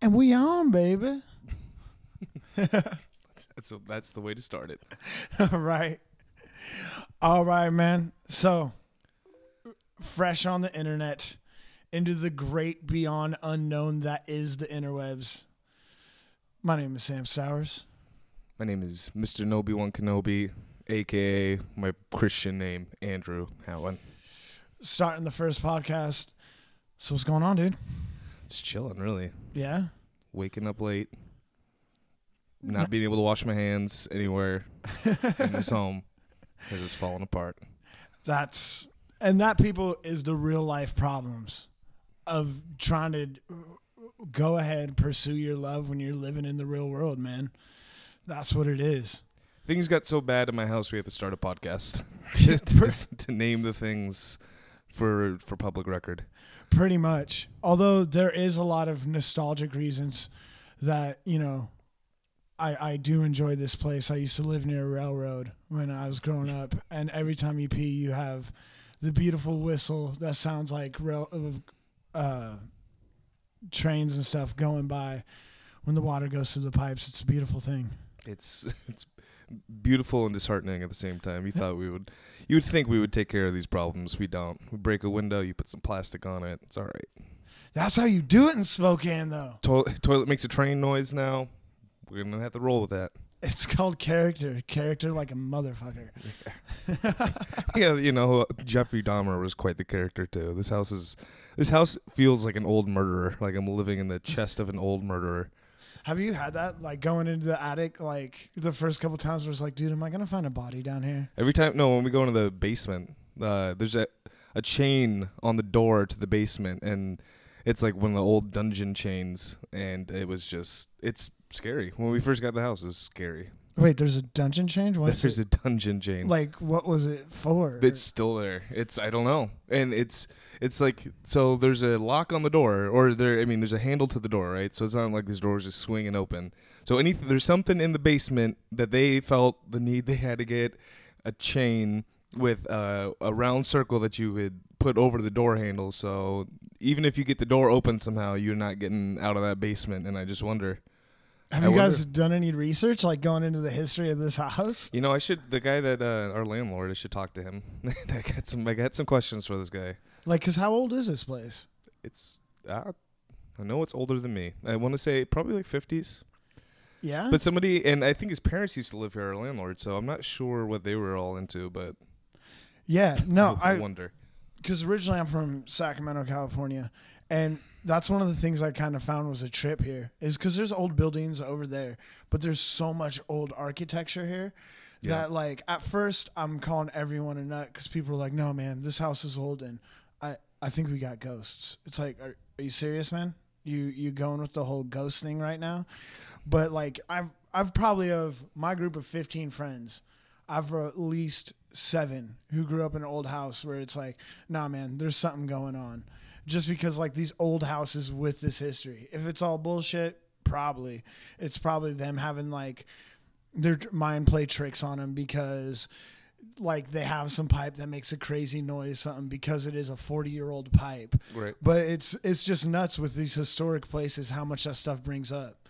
And we on, baby. That's the way to start it. Right. All right, man. So, fresh on the internet, into the great beyond unknown that is the interwebs. My name is Sam Sowers. My name is Mr. Nobe Kenobi, a.k.a. my Christian name, Andrew Howen. Starting the first podcast. So what's going on, dude? Just chilling, really. Yeah? Waking up late. Not being able to wash my hands anywhere in this home because it's falling apart. That, people, is the real life problems of trying to go ahead and pursue your love when you're living in the real world, man. That's what it is. Things got so bad in my house we have to start a podcast to name the things for public record. Pretty much. Although there is a lot of nostalgic reasons that, you know, I do enjoy this place. I used to live near a railroad when I was growing up, and every time you pee, you have the beautiful whistle that sounds like trains and stuff going by when the water goes through the pipes. It's a beautiful thing. It's beautiful and disheartening at the same time. You would think we would take care of these problems. We don't. We break a window, you put some plastic on it. It's all right. That's how you do it in Spokane, though. Toilet makes a train noise now. We're going to have to roll with that. It's called character. Character like a motherfucker. Yeah, you know, Jeffrey Dahmer was quite the character, too. This house feels like an old murderer. Like I'm living in the chest of an old murderer. Have you had that, like, going into the attic, like, the first couple times where it's like, dude, am I going to find a body down here? Every time, no, when we go into the basement, there's a chain on the door to the basement, and it's like one of the old dungeon chains, and it's scary. When we first got the house, it was scary. Wait, there's a dungeon chain? There's a dungeon chain. Like, what was it for? It's still there. I don't know. And it's like, so there's a lock on the door, or there's a handle to the door, right? So it's not like this door is just swinging open. So there's something in the basement that they felt the need they had to get a chain with a round circle that you would put over the door handle. So even if you get the door open somehow, you're not getting out of that basement. And I just wonder. Have you guys done any research, like going into the history of this house? You know, the guy that, our landlord, I should talk to him. I got some questions for this guy. Like, because how old is this place? I know it's older than me. I want to say probably like 50s. Yeah? But and I think his parents used to live here, our landlord, so I'm not sure what they were all into, but. Yeah, no, I wonder. Because originally I'm from Sacramento, California, and that's one of the things I kind of found was a trip here, is because there's old buildings over there, but there's so much old architecture here that, like, at first I'm calling everyone a nut because people are like, no, man, this house is old, and I think we got ghosts. It's like, are you serious, man? You going with the whole ghost thing right now? But, like, I've probably, of my group of 15 friends, I've at least 7 who grew up in an old house where it's like, nah, man, there's something going on. Just because, like, these old houses with this history. If it's all bullshit, probably. It's probably them having, like, their mind play tricks on them because, like, they have some pipe that makes a crazy noise, something, because it is a 40-year-old pipe. Right. But it's just nuts with these historic places how much that stuff brings up.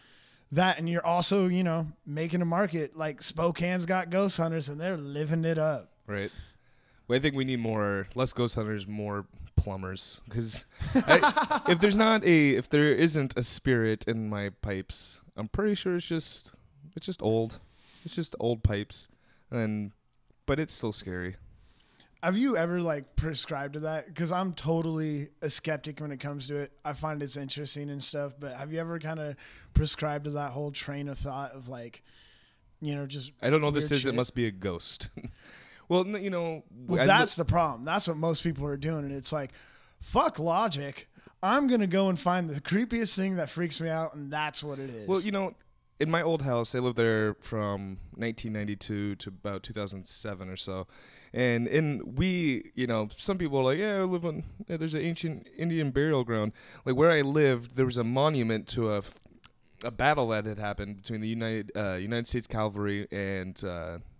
That, and you're also, you know, making a market. Like, Spokane's got ghost hunters, and they're living it up. Right. Well, I think we need less ghost hunters, more plumbers. Because if there isn't a spirit in my pipes, I'm pretty sure it's just old. It's just old pipes, but it's still scary. Have you ever, like, prescribed to that? Because I'm totally a skeptic when it comes to it. I find it's interesting and stuff, but have you ever kind of prescribed to that whole train of thought of, like, you know, just I don't know what this is. shit? It must be a ghost. Well, you know. Well, that's the problem. That's what most people are doing, and it's like, fuck logic. I'm going to go and find the creepiest thing that freaks me out, and that's what it is. Well, you know, in my old house, I lived there from 1992 to about 2007 or so. And we, you know, some people are like, yeah, I live on, there's an ancient Indian burial ground. Like, where I lived, there was a monument to a battle that had happened between the United States Cavalry and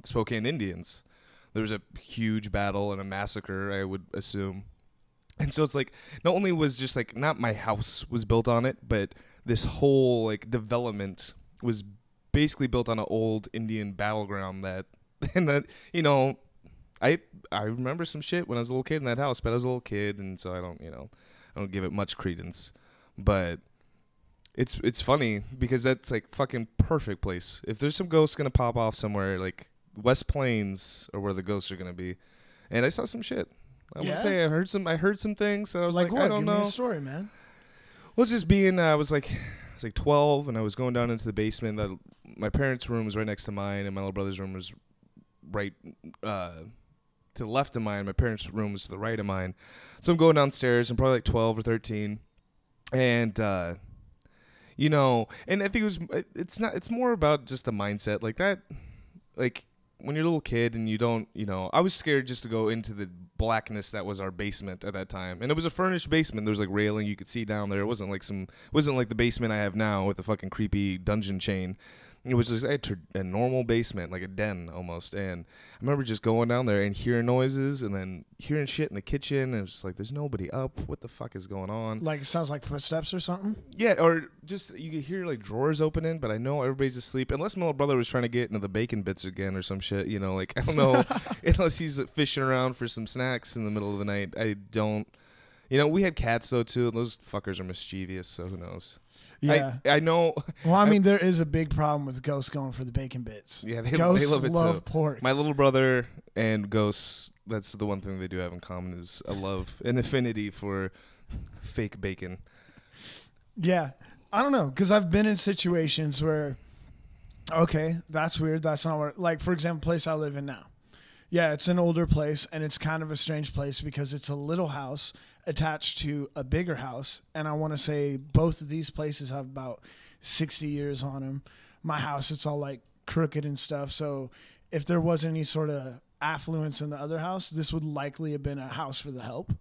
Spokane Indians. There was a huge battle and a massacre, I would assume. And so it's like, not only was just like, not my house was built on it, but this whole like development was basically built on an old Indian battleground and that, you know, I remember some shit when I was a little kid in that house, but I was a little kid, and so I don't give it much credence. But it's funny because that's like fucking perfect place. If there's some ghosts gonna pop off somewhere, like West Plains or where the ghosts are gonna be. And I saw some shit. I want to say I heard some things that I was like what? I don't Give know. me a story, man. Well, it's just being I was like 12, and I was going down into the basement. My parents' room was right next to mine, and my little brother's room was right to the left of mine. My parents' room was to the right of mine. So I'm going downstairs. I'm probably like 12 or 13, and you know, and I think it's more about just the mindset, like that, like when you're a little kid and you don't, you know, I was scared just to go into the blackness that was our basement at that time. And it was a furnished basement. There was like railing you could see down there. It wasn't like the basement I have now with the fucking creepy dungeon chain. It was just a normal basement, like a den almost. And I remember just going down there and hearing noises and then hearing shit in the kitchen. And it was just like, there's nobody up. What the fuck is going on? Like it sounds like footsteps or something? Yeah, or just you could hear like drawers opening, but I know everybody's asleep. Unless my little brother was trying to get into the bacon bits again or some shit, you know, like I don't know. Unless he's fishing around for some snacks in the middle of the night. I don't. You know, we had cats though too. And those fuckers are mischievous, so who knows? Yeah, I know. Well, I mean, there is a big problem with ghosts going for the bacon bits. Yeah, Ghosts they love it love too. pork. My little brother and ghosts, that's the one thing they do have in common is a love, an affinity for fake bacon. Yeah, I don't know, because I've been in situations where, okay, that's weird. That's not what, like, for example, place I live in now. Yeah, it's an older place, and it's kind of a strange place because it's a little house attached to a bigger house. And I want to say both of these places have about 60 years on them. My house, it's all like crooked and stuff. So if there was any sort of affluence in the other house, this would likely have been a house for the help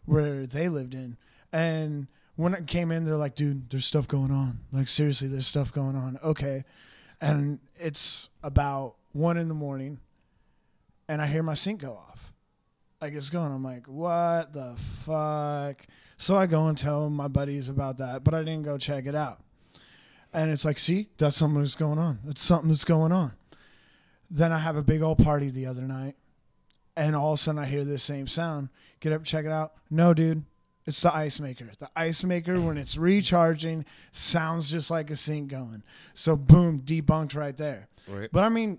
where they lived in. And when it came in, they're like, dude, there's stuff going on. Like, seriously, there's stuff going on. Okay. And it's about 1 a.m. and I hear my sink go off. Like it's going. I'm like, what the fuck? So I go and tell my buddies about that, but I didn't go check it out. And it's like, see, that's something that's going on. It's something that's going on. Then I have a big old party the other night, and all of a sudden I hear this same sound. Get up, check it out. No, dude, it's the ice maker. The ice maker, when it's recharging, sounds just like a sink going. So boom, debunked right there. Right. But I mean,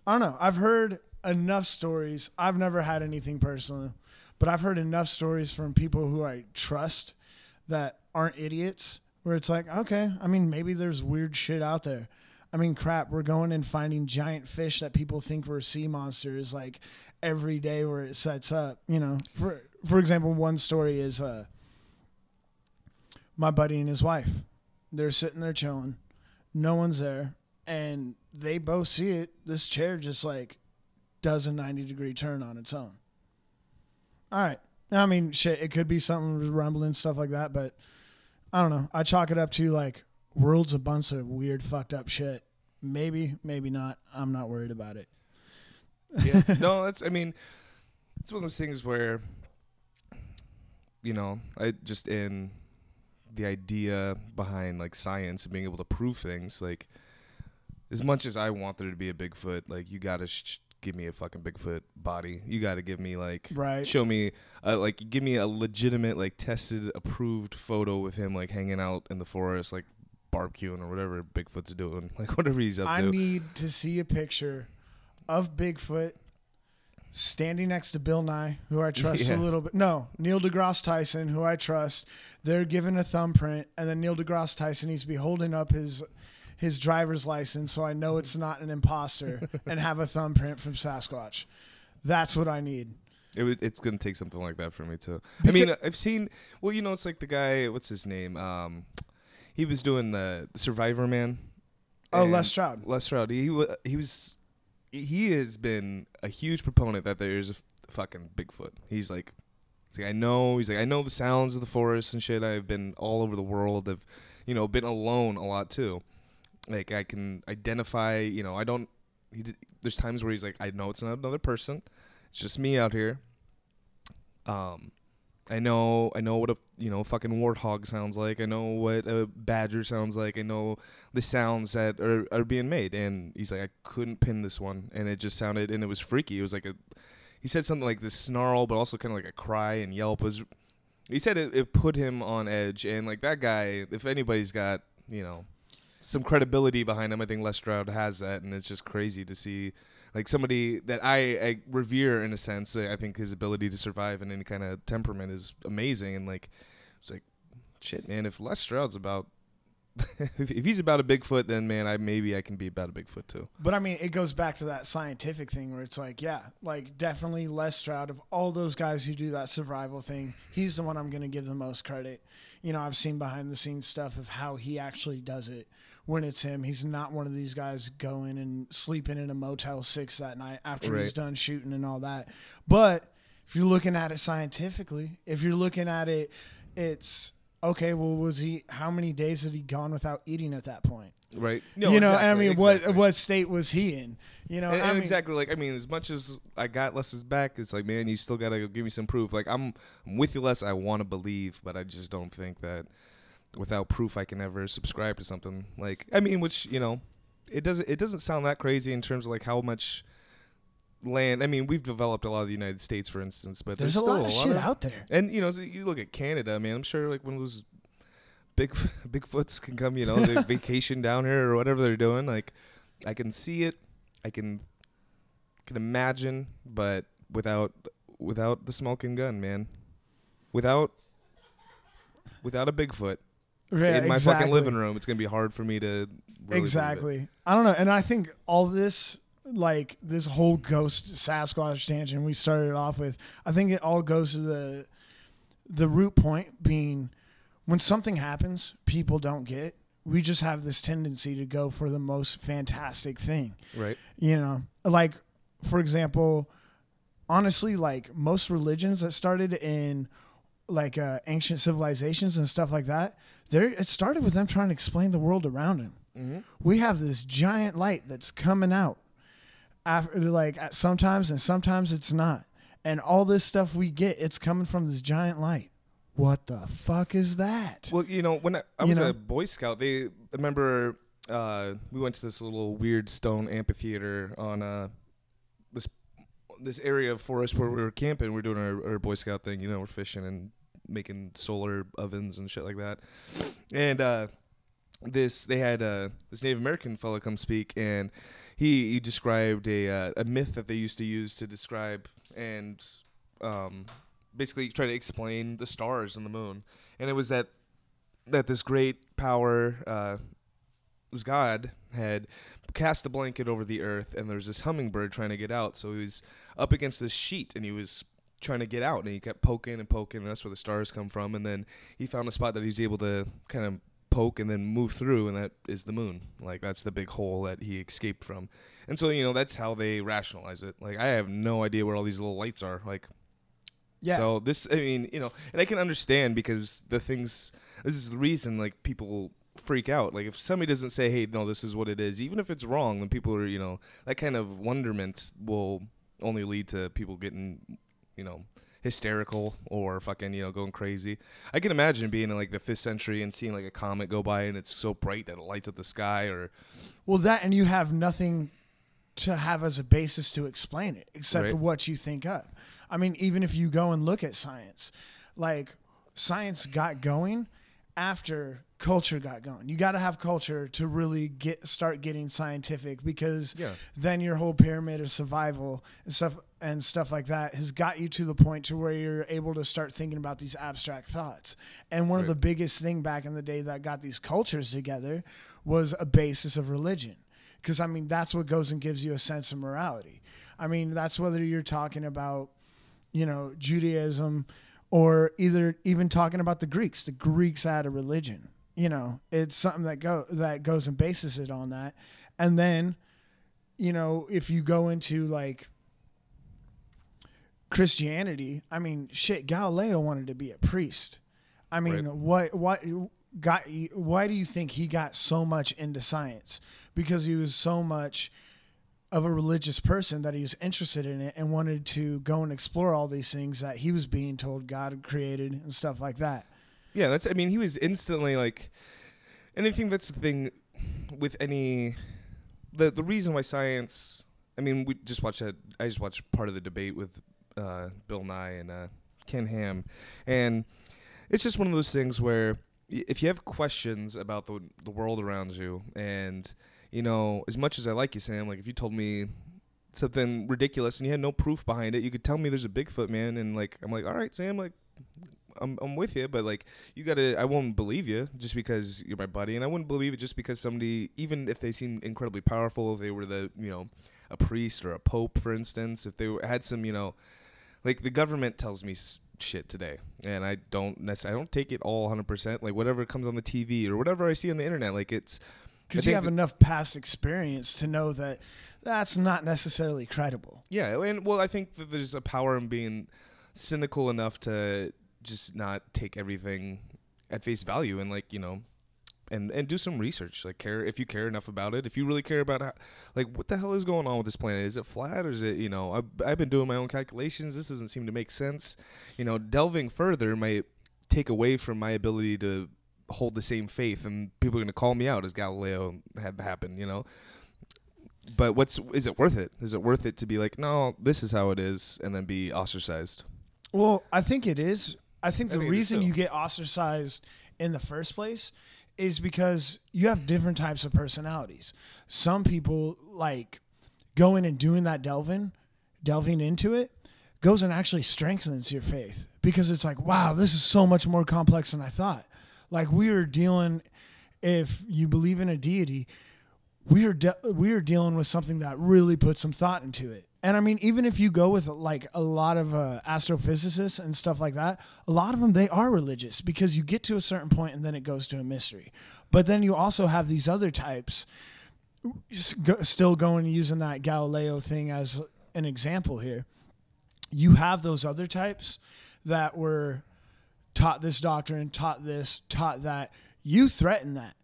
I don't know. I've heard enough stories. I've never had anything personal, but I've heard enough stories from people who I trust that aren't idiots where it's like, okay, I mean, maybe there's weird shit out there. I mean, crap, we're going and finding giant fish that people think were sea monsters like every day where it sets up, you know. For example, one story is my buddy and his wife. They're sitting there chilling. No one's there. And they both see it. This chair just like does a 90-degree turn on its own. All right. I mean, shit, it could be something rumbling, stuff like that, but I don't know. I chalk it up to like world's a bunch of weird, fucked up shit. Maybe, maybe not. I'm not worried about it. Yeah. No, it's one of those things where, you know, I just in the idea behind like science and being able to prove things, like as much as I want there to be a Bigfoot, like you got to give me a fucking Bigfoot body. You got to give me like, show me, give me a legitimate, like tested, approved photo with him like hanging out in the forest, like barbecuing or whatever Bigfoot's doing, like whatever he's up to. I need to see a picture of Bigfoot standing next to Bill Nye, who I trust a little bit. No, Neil deGrasse Tyson, who I trust. They're given a thumbprint, and then Neil deGrasse Tyson needs to be holding up his driver's license so I know it's not an imposter and have a thumbprint from Sasquatch. That's what I need. It's going to take something like that for me too. I mean, I've seen, well, you know, it's like the guy, what's his name? He was doing the Survivor Man. Oh, Les Stroud. Les Stroud. He has been a huge proponent that there is a fucking Bigfoot. He's like, I know the sounds of the forest and shit. I've been all over the world. I've, you know, been alone a lot too. Like I can identify, you know, there's times where he's like, I know it's not another person. It's just me out here. I I know what a fucking warthog sounds like. I know what a badger sounds like. I know the sounds that are being made. And he's like, I couldn't pin this one, and it just sounded, and it was freaky. It was like he said something like this snarl, but also kind of like a cry and yelp. He said it put him on edge, and like that guy, if anybody's got some credibility behind him, I think Les Stroud has that, and it's just crazy to see. Like somebody that I revere in a sense. I think his ability to survive in any kind of temperament is amazing. And like, it's like, shit, man, if Les Stroud's about, if he's about a Bigfoot, then man, maybe I can be about a Bigfoot too. But I mean, it goes back to that scientific thing where it's like, yeah, like definitely Les Stroud, of all those guys who do that survival thing, he's the one I'm going to give the most credit. I've seen behind the scenes stuff of how he actually does it. When it's him, he's not one of these guys going and sleeping in a Motel 6 that night after he's done shooting and all that. But if you're looking at it scientifically, if you're looking at it, it's okay. Well, how many days had he gone without eating at that point? Right. No, exactly, I mean, exactly. what state was he in? And exactly. Like, I mean, as much as I got Les's back, it's like, man, you still got to give me some proof. Like, I'm with you, Les. I want to believe, but I just don't think that without proof I can ever subscribe to something. Like, I mean, which, it doesn't sound that crazy in terms of like how much land. I mean, we've developed a lot of the United States, for instance, but there's a still lot of shit out there. And so you look at Canada, man, I'm sure like one of those Bigfoots can come, they vacation down here or whatever they're doing. Like, I can see it, I can imagine, but without the smoking gun, man, without a Bigfoot. In my fucking living room, it's going to be hard for me to really believe it. I don't know. And I think all this, like this whole ghost Sasquatch tangent we started off with, I think it all goes to the root point being when something happens people don't get, we just have this tendency to go for the most fantastic thing. Right. Like, for example, honestly, like most religions that started in like ancient civilizations and stuff like that, it started with them trying to explain the world around them. Mm-hmm. We have this giant light that's coming out sometimes, and sometimes it's not. And all this stuff we get, it's coming from this giant light. What the fuck is that? Well, when I was a Boy Scout, I remember we went to this little weird stone amphitheater on this area of forest where we were camping. We're doing our Boy Scout thing, we're fishing and making solar ovens and shit like that. And they had this Native American fella come speak, and he described a myth that they used to use to describe and basically try to explain the stars and the moon. And it was that this great power, this god, had cast a blanket over the earth, and there's this hummingbird trying to get out. So he was up against this sheet, and he was trying to get out, and he kept poking and poking, and that's where the stars come from. And then he found a spot that he's able to kind of poke and then move through, and that is the moon. Like, that's the big hole that he escaped from. And so, that's how they rationalize it. Like, I have no idea where all these little lights are. Like, yeah. So this, I mean, and I can understand because this is the reason, like, people freak out. Like, if somebody doesn't say, hey, no, this is what it is, even if it's wrong, then people are, that kind of wonderment will only lead to people getting, hysterical or fucking, going crazy. I can imagine being in like the 5th century and seeing like a comet go by and it's so bright that it lights up the sky, or well, that, and you have nothing to have as a basis to explain it except what you think of. I mean, even if you go and look at science, like science got going after culture got going. You got to have culture to really start getting scientific, because then your whole pyramid of survival and stuff like that has got you to the point to where you're able to start thinking about these abstract thoughts. And one of the biggest thing back in the day that got these cultures together was a basis of religion. Because, I mean, that's what goes and gives you a sense of morality. I mean, that's whether you're talking about, Judaism, or even talking about the Greeks. The Greeks had a religion. It's something that goes and bases it on that. And then, if you go into like Christianity, I mean, shit, Galileo wanted to be a priest. I mean, why do you think he got so much into science? Because he was so much of a religious person that he was interested in it and wanted to go and explore all these things that he was being told God created and stuff like that. Yeah, I mean, he was instantly like, and I think that's the thing with any, the reason why science, I mean, I just watched part of the debate with Bill Nye and Ken Ham, and it's just one of those things where if you have questions about the world around you, and, you know, as much as I like you, Sam, like, if you told me something ridiculous and you had no proof behind it, you could tell me there's a Bigfoot, man, and, like, I'm like, all right, Sam, like, I'm with you, but, like, I won't believe you just because you're my buddy, and I wouldn't believe it just because somebody, even if they seem incredibly powerful, if they were a priest or a pope, for instance, if they had some, like, the government tells me shit today, and I don't take it all 100%, like, whatever comes on the TV or whatever I see on the internet, like, it's because you have enough past experience to know that that's not necessarily credible. Yeah, and, well, I think that there's a power in being cynical enough to just not take everything at face value, and, like, and do some research, like, if you care enough about it, if you really care about like, what the hell is going on with this planet, is it flat, or is it, I've been doing my own calculations, this doesn't seem to make sense, delving further might take away from my ability to hold the same faith, and people are going to call me out as Galileo had happened, but is it worth it? Is it worth it to be like, no, this is how it is, and then be ostracized? Well, I think it is. I think the reason you get ostracized in the first place is because you have different types of personalities. Some people, like, going and doing that delving into it, goes and actually strengthens your faith, because it's like, wow, this is so much more complex than I thought. Like, if you believe in a deity, we are dealing with something that really puts some thought into it. And I mean, even if you go with, like, a lot of astrophysicists and stuff like that, a lot of them, they are religious, because you get to a certain point and then it goes to a mystery. But then you also have these other types still going and using that Galileo thing as an example here. You have those other types that were taught this doctrine, taught this, taught that. You threaten that.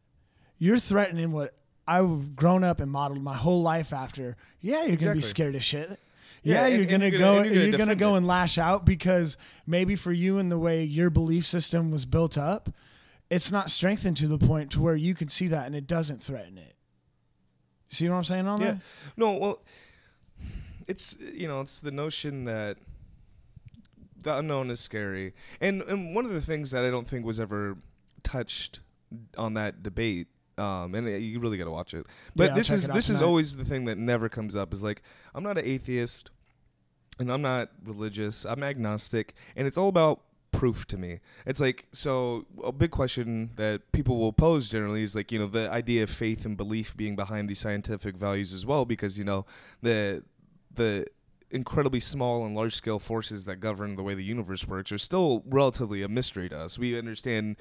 You're threatening what I've grown up and modeled my whole life after. Yeah, you're going to be scared of shit. Yeah, you're going to go and lash out, because maybe for you and the way your belief system was built up, it's not strengthened to the point to where you can see that and it doesn't threaten it. See what I'm saying on that? No, well, it's, it's the notion that the unknown is scary. And one of the things that I don't think was ever touched on that debate, and you really got to watch it. But this is always the thing that never comes up, is, like, I'm not an atheist and I'm not religious. I'm agnostic, and it's all about proof to me. It's like, so a big question that people will pose generally is, like, the idea of faith and belief being behind these scientific values as well, because, the incredibly small and large scale forces that govern the way the universe works are still relatively a mystery to us. We understand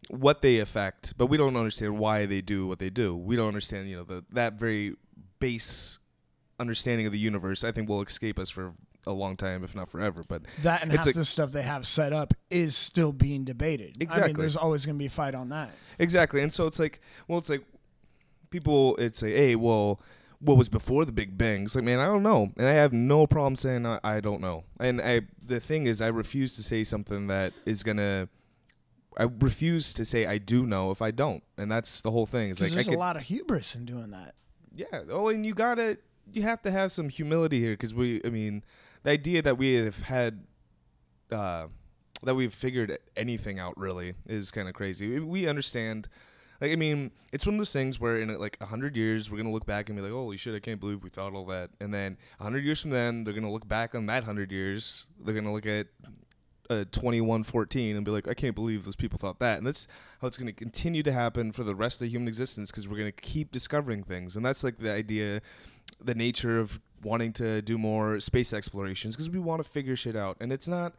what they affect, but we don't understand why they do what they do. We don't understand, that very base understanding of the universe, I think, will escape us for a long time, if not forever. But that, and half the stuff they have set up is still being debated. Exactly. I mean, there's always going to be a fight on that. Exactly. And so it's like people, it's like, hey, well, what was before the Big Bang? It's like, man, I don't know. And I have no problem saying I don't know. And the thing is, I refuse to say something that is going to, I refuse to say I do know if I don't. And that's the whole thing. It's like, there's a lot of hubris in doing that. Yeah. Oh, and you have to have some humility here, because the idea that we have had, that we've figured anything out really is kind of crazy. We understand. Like, I mean, it's one of those things where in, like, 100 years, we're going to look back and be like, holy shit, I can't believe we thought all that. And then 100 years from then, they're going to look back on that 100 years. They're going to look at 2114 and be like, I can't believe those people thought that. And that's how it's going to continue to happen for the rest of human existence, because we're going to keep discovering things. And that's, like, the idea, the nature of wanting to do more space explorations, because we want to figure shit out. And it's not,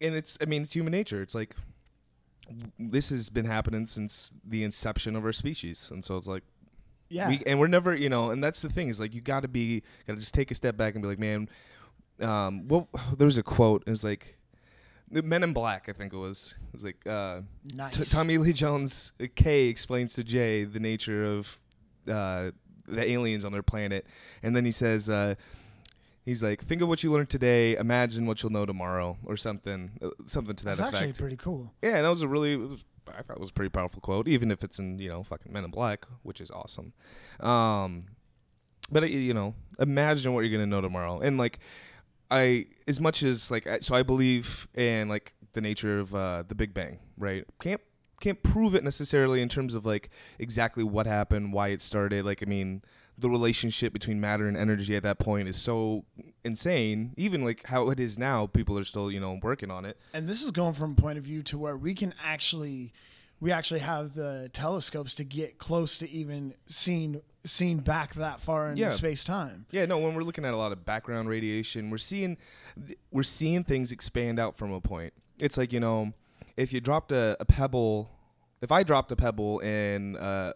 and it's human nature. It's like, this has been happening since the inception of our species, and so it's like, we're never, and that's the thing, is, like, you gotta just take a step back and be like, man, well, there was a quote, it was like, Men in Black, I think it was like, nice. Tommy Lee Jones, K explains to J the nature of the aliens on their planet. And then he says, he's like, think of what you learned today, imagine what you'll know tomorrow, or something to that That's effect. actually pretty cool. Yeah, and that was I thought it was a pretty powerful quote, even if it's in, fucking Men in Black, which is awesome. But imagine what you're going to know tomorrow. And like, as much as like, so I believe in like the nature of the Big Bang, right? Can't prove it necessarily in terms of like exactly what happened, why it started. Like, I mean, the relationship between matter and energy at that point is so insane. Even like how it is now, people are still, working on it. And this is going from a point of view to where we actually have the telescopes to get close to even seeing back that far into space time. Yeah, no, when we're looking at a lot of background radiation, we're seeing things expand out from a point. It's like, if you dropped a pebble, if I dropped a pebble in a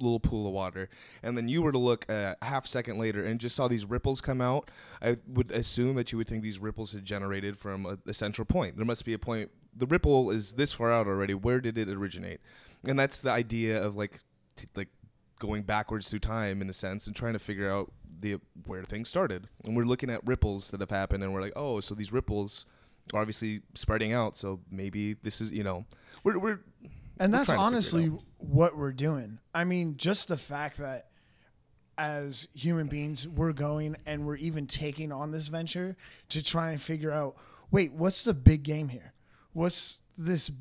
little pool of water, and then you were to look a half second later and just saw these ripples come out, I would assume that you would think these ripples had generated from a central point. There must be a point. The ripple is this far out already. Where did it originate? And that's the idea of like going backwards through time in a sense and trying to figure out where things started. And we're looking at ripples that have happened, and we're like, oh, so these ripples are obviously spreading out. So maybe this is, we're and that's honestly what we're doing. I mean, just the fact that as human beings, we're going and we're even taking on this venture to try and figure out, wait, what's the big game here? What's this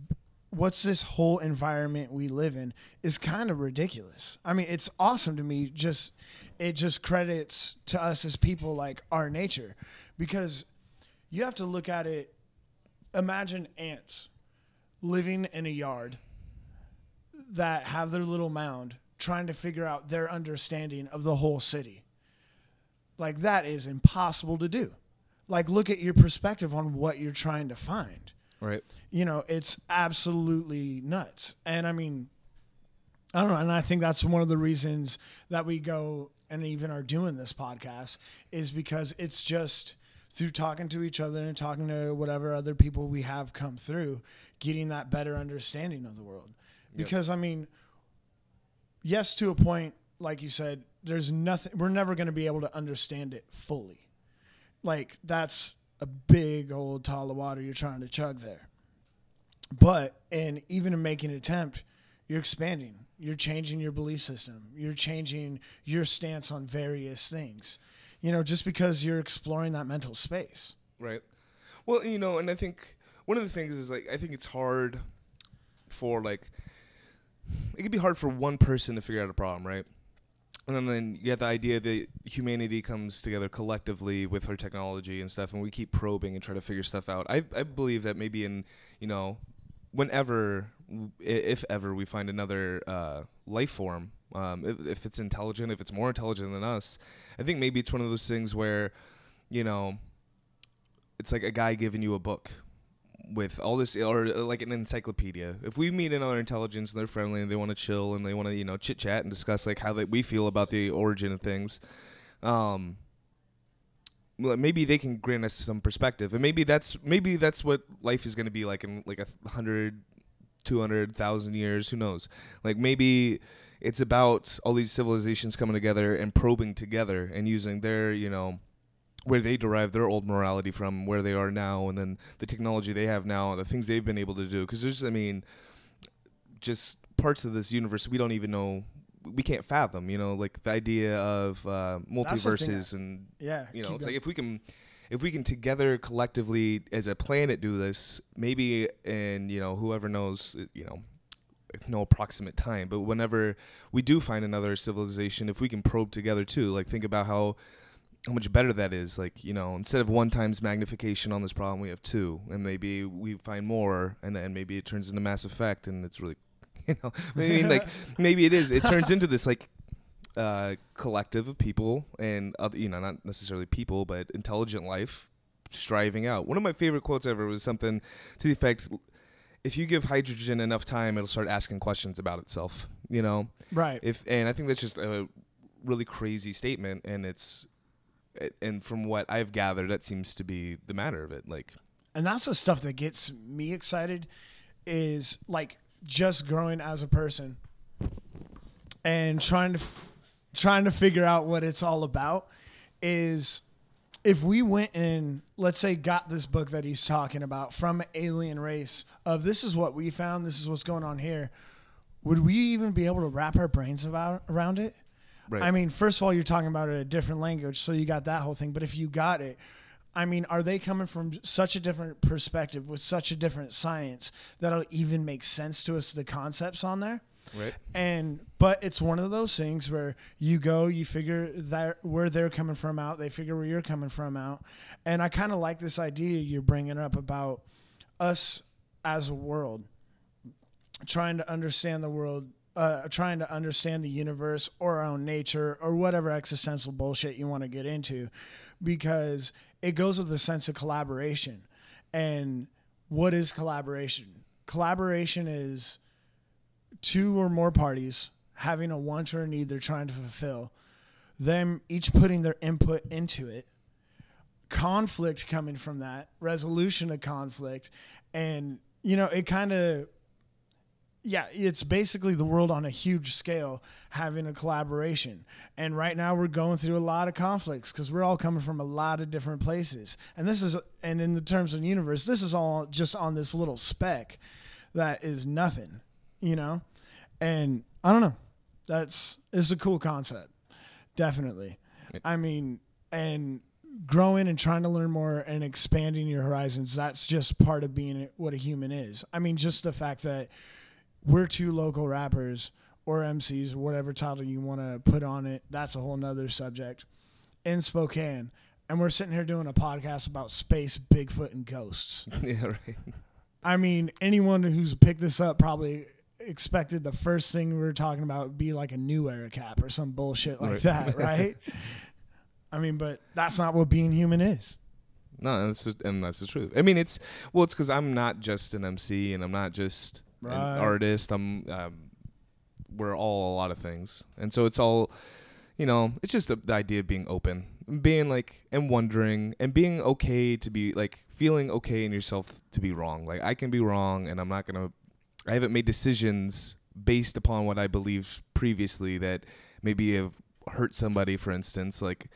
whole environment we live in is kind of ridiculous. I mean, it's awesome to me. It just credits to us as people, like our nature, because you have to look at it. Imagine ants living in a yard that have their little mound trying to figure out their understanding of the whole city. Like, that is impossible to do. Like, look at your perspective on what you're trying to find. Right. It's absolutely nuts. And I mean, I don't know. And I think that's one of the reasons that we go and even are doing this podcast, is because it's just through talking to each other and talking to whatever other people we have come through, getting that better understanding of the world. Because, I mean, yes, to a point, like you said, there's nothing, we're never going to be able to understand it fully. Like, that's a big old tall of water you're trying to chug there. But, and even in making an attempt, you're expanding. You're changing your belief system. You're changing your stance on various things. Just because you're exploring that mental space. Right. Well, and I think one of the things is, like, I think it's hard for, like, it could be hard for one person to figure out a problem, right? And then you get the idea that humanity comes together collectively with our technology and stuff, and we keep probing and try to figure stuff out. I believe that maybe in, whenever, if ever, we find another life form, if it's intelligent, if it's more intelligent than us, I think maybe it's one of those things where, it's like a guy giving you a book with all this, or like an encyclopedia. If we meet another intelligence and they're friendly and they want to chill and they want to, chit chat and discuss like how we feel about the origin of things, maybe they can grant us some perspective, and maybe that's what life is going to be like in like 100, 200,000 years. Who knows? Like, maybe it's about all these civilizations coming together and probing together and using their, where they derive their old morality from, where they are now, and then the technology they have now, the things they've been able to do. Because there's, just parts of this universe we don't even know, we can't fathom, like the idea of multiverses and, it's like if we can together collectively as a planet do this, maybe, and, whoever knows, no approximate time, but whenever we do find another civilization, if we can probe together too, like think about how much better that is. Like, instead of 1 times magnification on this problem, we have 2, and maybe we find more, and then maybe it turns into Mass Effect, and it's really, maybe it turns into this like collective of people and other, not necessarily people, but intelligent life striving out. One of my favorite quotes ever was something to the effect, if you give hydrogen enough time, it'll start asking questions about itself, Right. And I think that's just a really crazy statement, and from what I've gathered, that seems to be the matter of it. Like, and that's the stuff that gets me excited, is like just growing as a person and trying trying to figure out what it's all about is if we went and, let's say, got this book that he's talking about from an alien race of this is what we found, this is what's going on here, would we even be able to wrap our brains around it? Right. I mean, first of all, you're talking about it in a different language, so you got that whole thing. But if you got it, I mean, are they coming from such a different perspective with such a different science that'll even make sense to us, the concepts on there? Right. But it's one of those things where you go, you figure that where they're coming from out, they figure where you're coming from out. And I kind of like this idea you're bringing up about us as a world, trying to understand the world, trying to understand the universe or our own nature or whatever existential bullshit you want to get into, because it goes with a sense of collaboration. And what is collaboration? Collaboration is two or more parties having a want or a need they're trying to fulfill, them each putting their input into it, conflict coming from that, resolution of conflict, and, it kind of, it's basically the world on a huge scale having a collaboration. And right now we're going through a lot of conflicts because we're all coming from a lot of different places. And in the terms of the universe, this is all just on this little speck that is nothing, And I don't know. It's a cool concept. Definitely. I mean, and growing and trying to learn more and expanding your horizons, that's just part of being what a human is. I mean, just the fact that we're two local rappers or MCs, whatever title you want to put on it, that's a whole nother subject, in Spokane. And we're sitting here doing a podcast about space, Bigfoot, and ghosts. Yeah, right. I mean, anyone who's picked this up probably expected the first thing we were talking about would be like a new era cap or some bullshit like that, right? I mean, but that's not what being human is. No, that's the truth. I mean, it's because I'm not just an MC and I'm not just an artist. We're all a lot of things, and so it's all, it's just the idea of being open, being like, and wondering, and being okay to be like, feeling okay in yourself to be wrong. Like, I can be wrong, and I haven't made decisions based upon what I believed previously that maybe have hurt somebody, for instance, like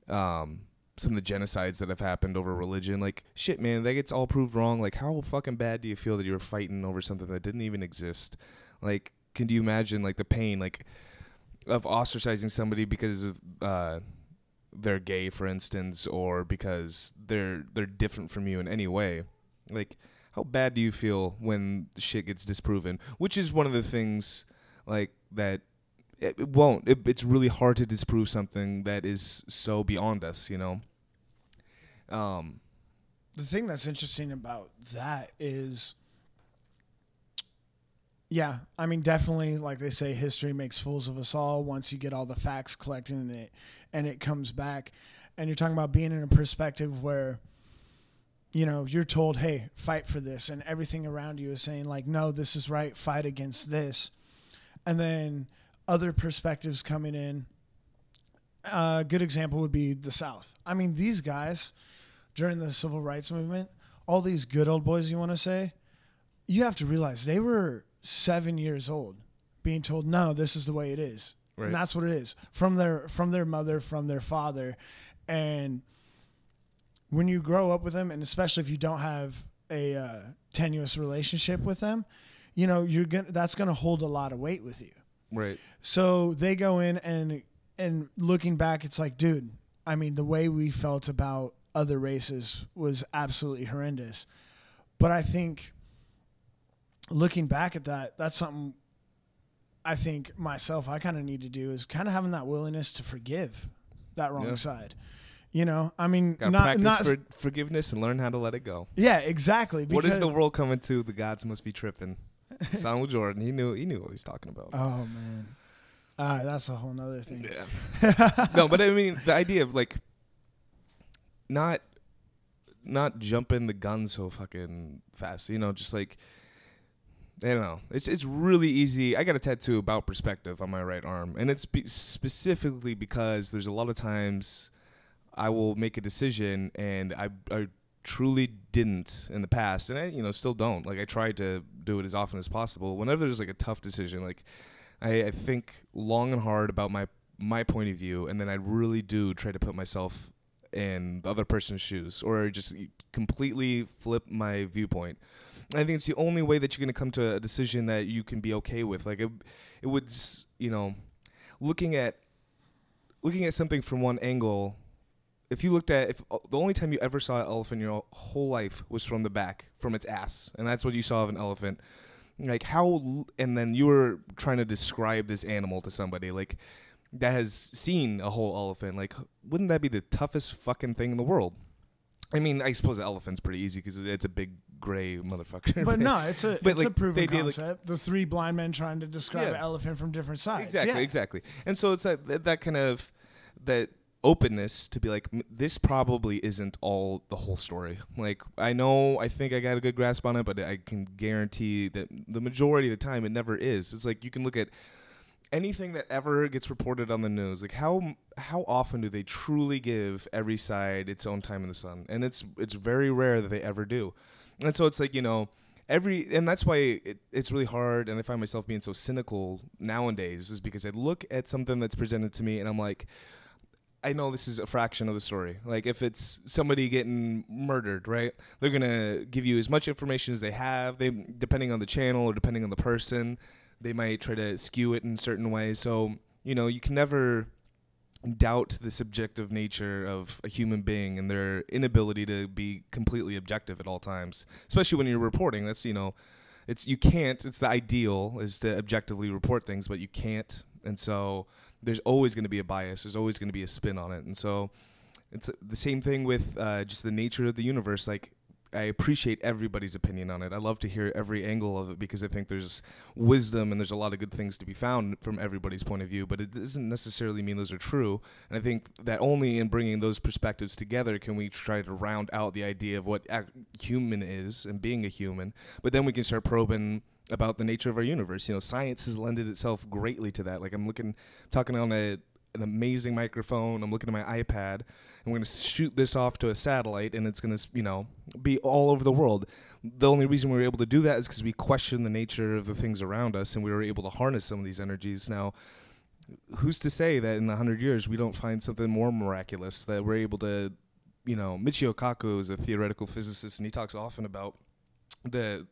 some of the genocides that have happened over religion. Like, shit, man, that gets all proved wrong. Like, how fucking bad do you feel that you were fighting over something that didn't even exist? Like, can you imagine, like, the pain, like, of ostracizing somebody because of they're gay, for instance, or because they're different from you in any way? Like, how bad do you feel when shit gets disproven? Which is one of the things, like, that it's really hard to disprove something that is so beyond us, The thing that's interesting about that is, I mean, definitely, like they say, history makes fools of us all once you get all the facts collected and it comes back. And you're talking about being in a perspective where, you're told, hey, fight for this. And everything around you is saying, like, no, this is right. Fight against this. And then other perspectives coming in. A good example would be the South. I mean, these guys, during the civil rights movement, all these good old boys, you want to say, you have to realize they were 7 years old being told, no, this is the way it is. Right. And that's what it is. From their mother, from their father. And when you grow up with them, and especially if you don't have a tenuous relationship with them, that's going to hold a lot of weight with you. Right. So they go in and looking back, it's like, dude, I mean, the way we felt about other races was absolutely horrendous. But I think looking back at that, that's something I think myself, I kind of need to do, is kind of having that willingness to forgive that wrong side. I mean, practice forgiveness and learn how to let it go. Yeah, exactly. What is the world coming to? The gods must be tripping. Samuel Jordan, he knew what he's talking about. Oh man, all right, that's a whole nother thing. Yeah. No, but I mean, the idea of like not jumping the gun so fucking fast. Just like, I don't know. It's really easy. I got a tattoo about perspective on my right arm, and it's specifically because there's a lot of times I will make a decision and I truly didn't in the past, and I still don't. Like, I try to do it as often as possible. Whenever there's like a tough decision, like I think long and hard about my point of view, and then I really do try to put myself in the other person's shoes, or just completely flip my viewpoint. I think it's the only way that you're going to come to a decision that you can be okay with. Like it would, you know, looking at something from one angle. If the only time you ever saw an elephant in your whole life was from the back, from its ass, and that's what you saw of an elephant, like and then you were trying to describe this animal to somebody, like, that has seen a whole elephant, like, wouldn't that be the toughest fucking thing in the world? I mean, I suppose the elephant's pretty easy because it's a big gray motherfucker. But no, it's a proven concept. The three blind men trying to describe an elephant from different sides. Exactly. And so it's that kind of that openness to be like, this probably isn't the whole story. Like, I think I got a good grasp on it, but I can guarantee that the majority of the time it never is. It's like you can look at anything that ever gets reported on the news, like how often do they truly give every side its own time in the sun? And it's very rare that they ever do. And so it's like, you know, and that's why it's really hard, and I find myself being so cynical nowadays, is because I look at something that's presented to me and I'm like, I know this is a fraction of the story. Like, if it's somebody getting murdered, right, they're going to give you as much information as they have. Depending on the channel or depending on the person, they might try to skew it in certain ways. So, you know, you can never doubt the subjective nature of a human being and their inability to be completely objective at all times, especially when you're reporting. That's, you know, it's the ideal is to objectively report things, but you can't. And so there's always going to be a bias. There's always going to be a spin on it. And so it's the same thing with just the nature of the universe. Like, I appreciate everybody's opinion on it. I love to hear every angle of it because I think there's wisdom and there's a lot of good things to be found from everybody's point of view, but it doesn't necessarily mean those are true. And I think that only in bringing those perspectives together can we try to round out the idea of what human is and being a human. But then we can start probing about the nature of our universe. You know, science has lended itself greatly to that. Like, I'm talking on an amazing microphone. I'm looking at my iPad. I'm going to shoot this off to a satellite, and it's going to, you know, be all over the world. The only reason we were able to do that is because we questioned the nature of the things around us, and we were able to harness some of these energies. Now, who's to say that in 100 years we don't find something more miraculous, that we're able to, you know, Michio Kaku is a theoretical physicist, and he talks often about the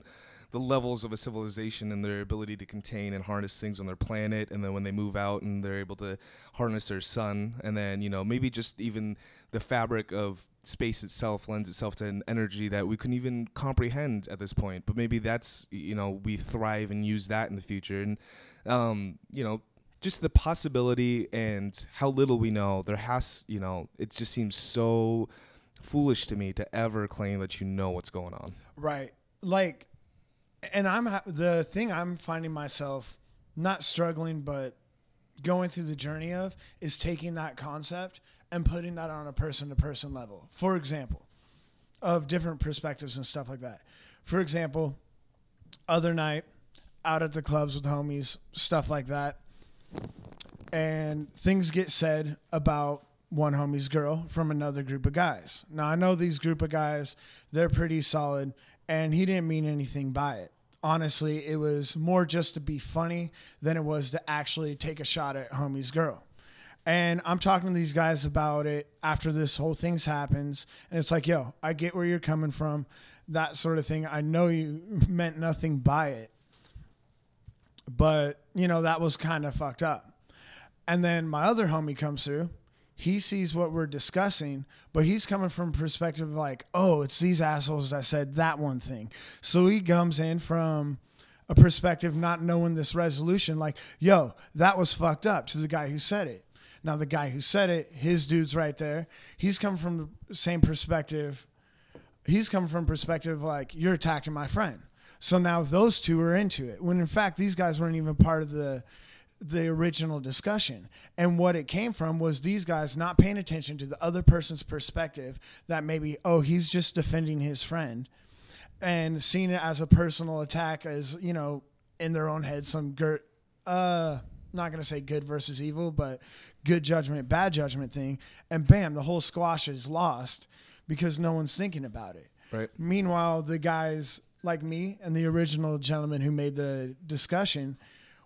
levels of a civilization and their ability to contain and harness things on their planet, and then when they move out and they're able to harness their sun, and then, you know, maybe just even the fabric of space itself lends itself to an energy that we couldn't even comprehend at this point. But maybe that's, you know, we thrive and use that in the future. And, you know, just the possibility and how little we know, you know, it just seems so foolish to me to ever claim that you know what's going on. Right. Like, and the thing I'm finding myself not struggling, but going through the journey of is taking that concept and putting that on a person-to-person level. For example, of different perspectives and stuff like that. For example, other night, out at the clubs with homies, stuff like that, and things get said about one homie's girl from another group of guys. Now, I know these group of guys, they're pretty solid, and he didn't mean anything by it. Honestly, it was more just to be funny than it was to actually take a shot at homie's girl. And I'm talking to these guys about it after this whole thing's happens. And it's like, yo, I get where you're coming from, that sort of thing. I know you meant nothing by it. But, you know, that was kind of fucked up. And then my other homie comes through. He sees what we're discussing, but he's coming from a perspective like, oh, it's these assholes that said that one thing. So he comes in from a perspective not knowing this resolution, like, yo, that was fucked up, to the guy who said it. Now, the guy who said it, his dude's right there. He's coming from the same perspective. He's coming from perspective like, you're attacking my friend. So now those two are into it, when in fact these guys weren't even part of the original discussion. And what it came from was these guys not paying attention to the other person's perspective, that maybe, oh, he's just defending his friend, and seeing it as a personal attack, as, you know, in their own head, some not going to say good versus evil, but good judgment, bad judgment thing. And bam, the whole squash is lost because no one's thinking about it. Right. Meanwhile, the guys like me and the original gentleman who made the discussion,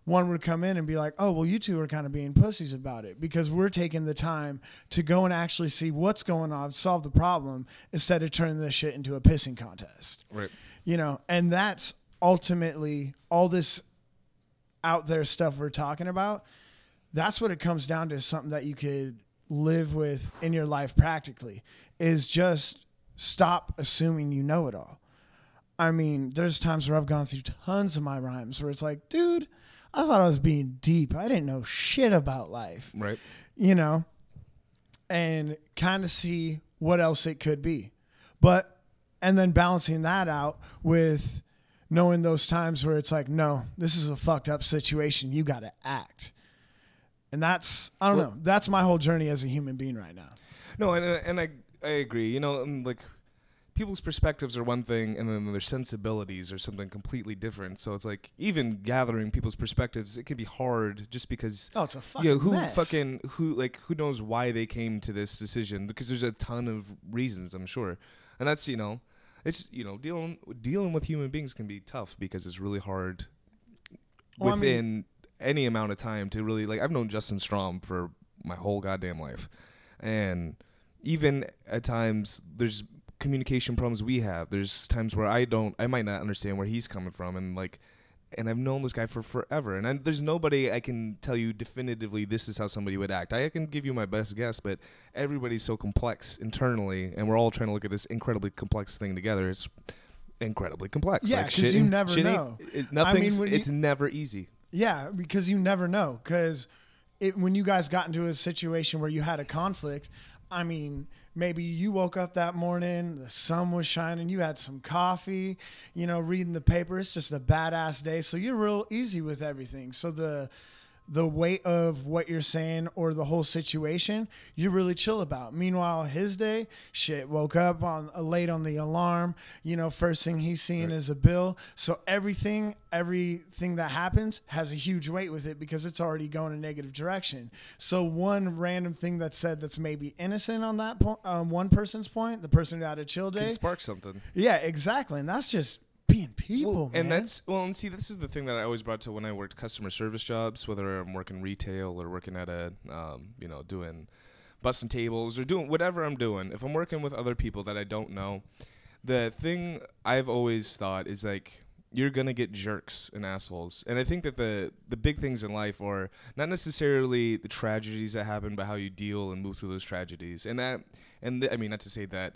one would come in and be like, oh, well, you two are kind of being pussies about it because we're taking the time to go and actually see what's going on, solve the problem, instead of turning this shit into a pissing contest. Right. You know, and that's ultimately all this out there stuff we're talking about. That's what it comes down to, is something that you could live with in your life practically, is just stop assuming you know it all. I mean, there's times where I've gone through tons of my rhymes where it's like, dude, I thought I was being deep. I didn't know shit about life. Right. You know, and kind of see what else it could be. But, and then balancing that out with knowing those times where it's like, no, this is a fucked up situation. You got to act. And that's, I don't know. That's my whole journey as a human being right now. No, and I agree. You know, like, people's perspectives are one thing, and then their sensibilities are something completely different. So it's like, even gathering people's perspectives, it can be hard just because. Oh, it's a fucking mess. Who knows why they came to this decision? Because there's a ton of reasons, I'm sure, and that's, you know, it's, you know, dealing with human beings can be tough because it's really hard within any amount of time to really, like, I've known Justin Strom for my whole goddamn life, and even at times there's communication problems we have. There's times where I might not understand where he's coming from, and I've known this guy for forever, and there's nobody I can tell you definitively this is how somebody would act. I can give you my best guess, but everybody's so complex internally, and we're all trying to look at this incredibly complex thing together. It's incredibly complex. Yeah, because you never know. It's never easy. Yeah, because you never know. Because when you guys got into a situation where you had a conflict, I mean, maybe you woke up that morning, the sun was shining, you had some coffee, you know, reading the paper. It's just a badass day. So you're real easy with everything. So the weight of what you're saying or the whole situation, you're really chill about. Meanwhile, his day, shit, woke up late on the alarm. You know, first thing he's seeing is a bill. So everything that happens has a huge weight with it because it's already going a negative direction. So one random thing that's said that's maybe innocent on that point, one person's point, the person who had a chill day, can spark something. Yeah, exactly. And that's just being people, man. And see, this is the thing that I always brought to when I worked customer service jobs, whether I'm working retail or working at a, you know, doing busting tables or doing whatever I'm doing. If I'm working with other people that I don't know, the thing I've always thought is, like, you're going to get jerks and assholes. And I think that the big things in life are not necessarily the tragedies that happen, but how you deal and move through those tragedies. And I mean, not to say that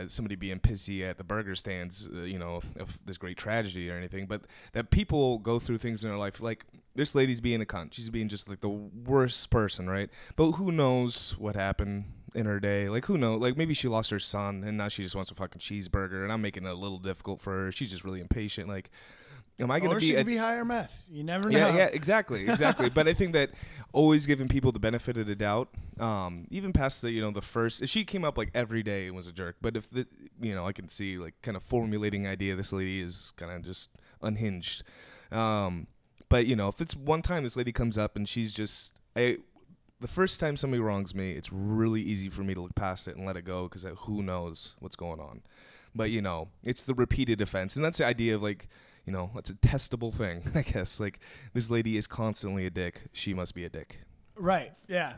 somebody being pissy at the burger stands, you know, of this great tragedy or anything, but that people go through things in their life. Like, this lady's being a cunt. She's being just like the worst person, right? But who knows what happened in her day? Like, who knows? Like, maybe she lost her son and now she just wants a fucking cheeseburger, and I'm making it a little difficult for her. She's just really impatient. Like, am I going to be? Or she could be higher meth. You never know. Yeah, exactly. But I think that always giving people the benefit of the doubt, even past the, you know, the first, if she came up like every day and was a jerk, but if the, you know, I can see like kind of formulating idea, this lady is kind of just unhinged. But you know, if it's one time this lady comes up and she's just, the first time somebody wrongs me, it's really easy for me to look past it and let it go because who knows what's going on. But you know, it's the repeated offense, and that's the idea of, like, you know, that's a testable thing, I guess. Like, this lady is constantly a dick. She must be a dick. Right. Yeah.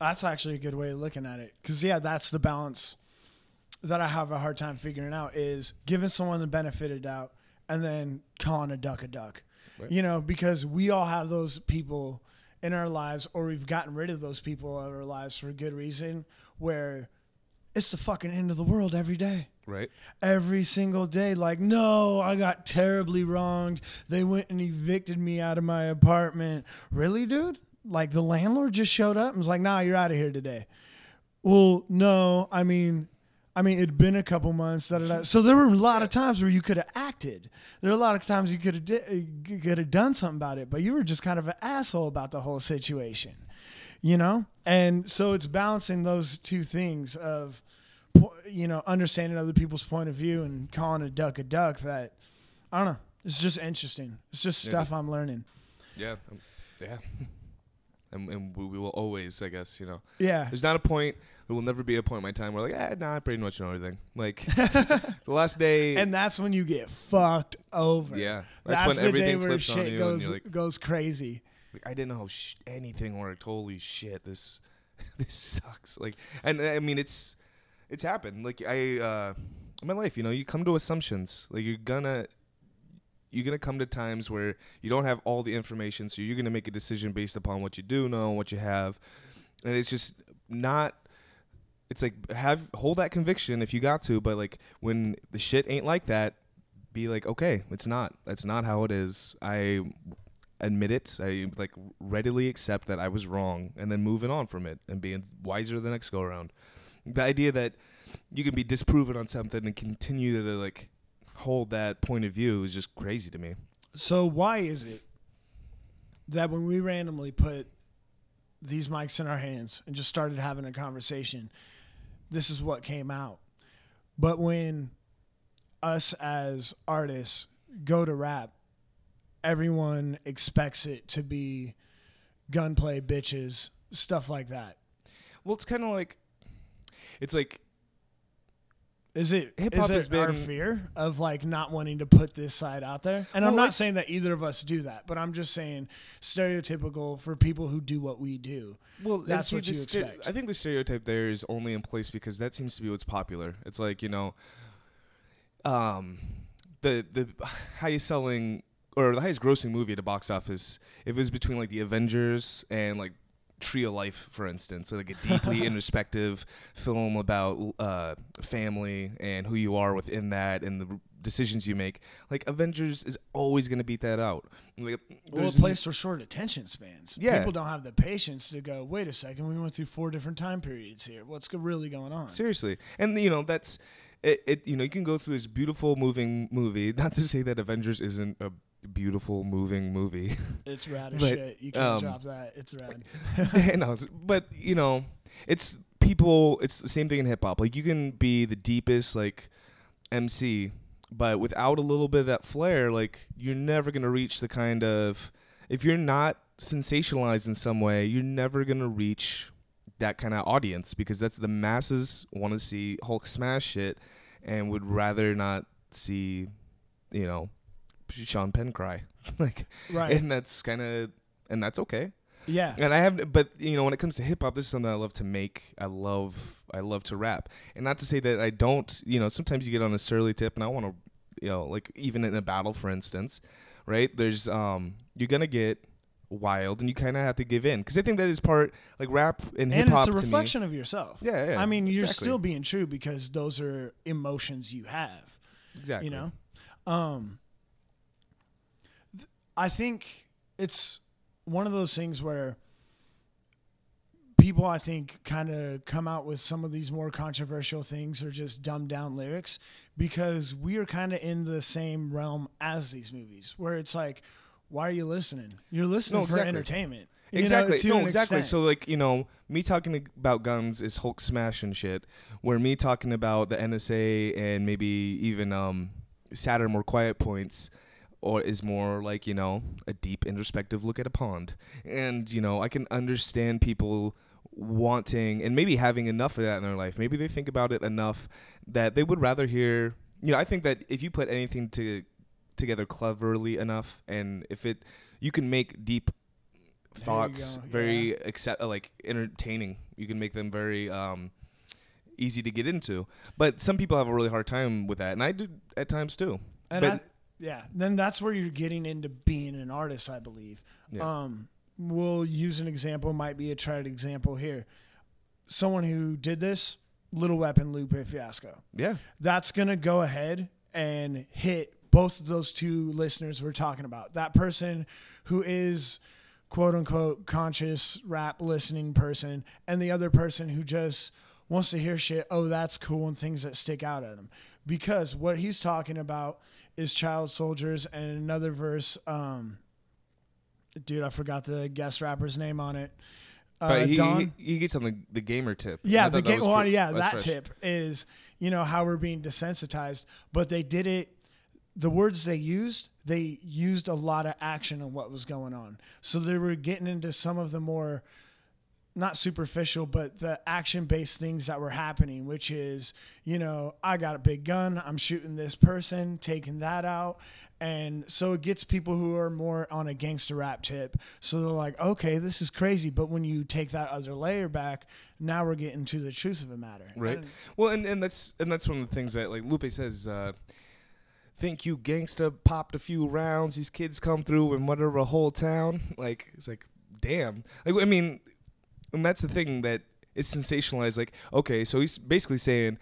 That's actually a good way of looking at it. Because, yeah, that's the balance that I have a hard time figuring out, is giving someone the benefit of doubt and then calling a duck a duck. Right. You know, because we all have those people in our lives, or we've gotten rid of those people out of our lives for a good reason, where it's the fucking end of the world every day. Right. Every single day. Like, no, I got terribly wronged. They went and evicted me out of my apartment. Really, dude? Like, the landlord just showed up and was like, nah, you're out of here today. Well, no, I mean, it'd been a couple months. So there were a lot of times where you could have acted. There were a lot of times you could have done something about it, but you were just kind of an asshole about the whole situation, you know? And so it's balancing those two things of, you know, understanding other people's point of view and calling a duck that, I don't know. It's just interesting. It's just stuff I'm learning. Yeah. Yeah. and we will always, I guess, Yeah. There's not a point. There will never be a point in my time where I pretty much know everything. Like the last day, and that's when you get fucked over. Yeah, that's when the everything day where flips on shit you, goes crazy. Like, I didn't know how anything worked. Holy shit, this sucks. Like, and I mean, it's happened. Like in my life, you come to assumptions. Like you're gonna come to times where you don't have all the information, so you're gonna make a decision based upon what you do know, what you have, and it's just not. It's like hold that conviction if you got to, but like when the shit ain't like that, be like, okay, it's not. That's not how it is. I admit it. I like readily accept that I was wrong, and then moving on from it and being wiser the next go around. The idea that you can be disproven on something and continue to like hold that point of view is just crazy to me. So why is it that when we randomly put these mics in our hands and just started having a conversation, this is what came out? But when us as artists go to rap, everyone expects it to be gunplay, bitches, stuff like that. Well, it's kind of like, it's like, is it hip-hop has been our fear of like not wanting to put this side out there? And I'm Well, not saying that either of us do that, but I'm just saying stereotypical for people who do what we do. Well, that's what you expect. I think the stereotype there is only in place because that seems to be what's popular. It's like, the highest selling or the highest grossing movie at the box office, if it was between like the Avengers and like Tree of Life, for instance, like a deeply introspective film about family and who you are within that and the decisions you make, like Avengers is always going to beat that out. Like, well, it plays for short attention spans. Yeah. People don't have the patience to go, wait a second, we went through 4 different time periods here. What's really going on? Seriously. And, that's it. You can go through this beautiful, moving movie. Not to say that Avengers isn't a beautiful, moving movie. It's rad as shit. You can't drop that. It's rad. But, it's people, it's the same thing in hip hop. Like, you can be the deepest, like, MC, but without a little bit of that flair, like, you're never going to reach the kind of, if you're not sensationalized in some way, you're never going to reach that kind of audience, because that's the masses want to see Hulk smash shit and would rather not see, Sean Penn cry. Like, right. And that's okay. Yeah. And but when it comes to hip hop, this is something I love to make. I love to rap. And not to say that I don't, sometimes you get on a surly tip and I want to, like even in a battle, for instance, right? There's, you're going to get wild and you kind of have to give in. Because I think that is part, like rap and hip hop. And it's a reflection of yourself. Yeah. I mean, you're exactly. still being true because those are emotions you have. Exactly. I think it's one of those things where people, I think, kind of come out with some of these more controversial things or just dumbed down lyrics because we are kind of in the same realm as these movies where it's like, why are you listening? You're listening for entertainment. Exactly. Exactly. So, like, me talking about guns is Hulk smash and shit, where me talking about the NSA and maybe even sadder, more quiet points or is more like, a deep introspective look at a pond. And, I can understand people wanting and maybe having enough of that in their life. Maybe they think about it enough that they would rather hear, I think that if you put anything together cleverly enough, and you can make deep thoughts very like entertaining. You can make them very easy to get into. But some people have a really hard time with that, and I do at times too. And then that's where you're getting into being an artist, I believe. Yeah. We'll use an example, might be a tried example here. Someone who did this, Little Weapon, Lupe Fiasco. Yeah. That's going to go ahead and hit both of those two listeners we're talking about. That person who is quote unquote conscious rap listening person, and the other person who just wants to hear shit, oh, that's cool, and things that stick out at him. Because what he's talking about is child soldiers, and another verse, dude, I forgot the guest rapper's name on it. But he gets on the gamer tip. Yeah, that tip is, how we're being desensitized. But they did it. The words they used, they used a lot of action in what was going on. So they were getting into some of the more, not superficial, but the action-based things that were happening, which is, you know, I got a big gun, I'm shooting this person, taking that out. And so it gets people who are more on a gangster rap tip. So they're like, okay, this is crazy. But when you take that other layer back, now we're getting to the truth of the matter. Right. Well, and that's one of the things that, like, Lupe says, think you gangsta popped a few rounds, these kids come through and murder a whole town. Like, it's like, damn. Like, I mean, and that's the thing that is sensationalized. Like, okay, so he's basically saying,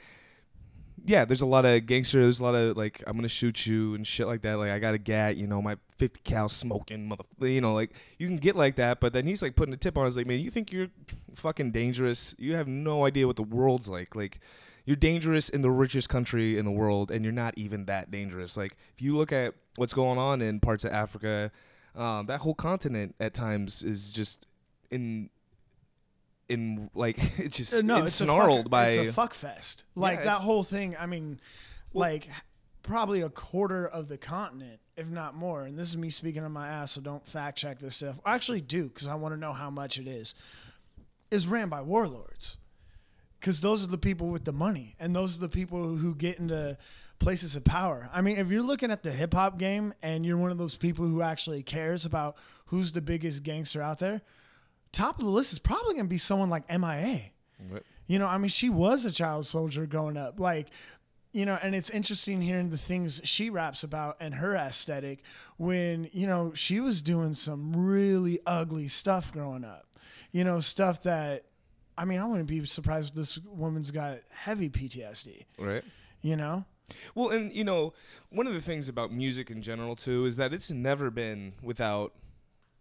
yeah, there's a lot of gangster, there's a lot of, like, I'm going to shoot you and shit like that. Like, I got a gat, you know, my 50 cal smoking, you know, like, you can get like that. But then he's, like, putting a tip on. He's like, man, you think you're fucking dangerous? You have no idea what the world's like. Like, you're dangerous in the richest country in the world, and you're not even that dangerous. Like, if you look at what's going on in parts of Africa, that whole continent at times is just in like, it's just it's snarled by, it's a fuck fest. Like, yeah, that whole thing, I mean, well, like, probably a quarter of the continent, if not more, and this is me speaking on my ass, so don't fact check this stuff. I actually do, because I want to know how much it is ran by warlords. Because those are the people with the money, and those are the people who get into places of power. I mean, if you're looking at the hip-hop game and you're one of those people who actually cares about who's the biggest gangster out there, top of the list is probably going to be someone like MIA. Right. You know, I mean, she was a child soldier growing up. Like, you know, and it's interesting hearing the things she raps about and her aesthetic when, you know, she was doing some really ugly stuff growing up. You know, stuff that, I mean, I wouldn't be surprised if this woman's got heavy PTSD. Right. You know? Well, and, you know, one of the things about music in general, too, is that it's never been without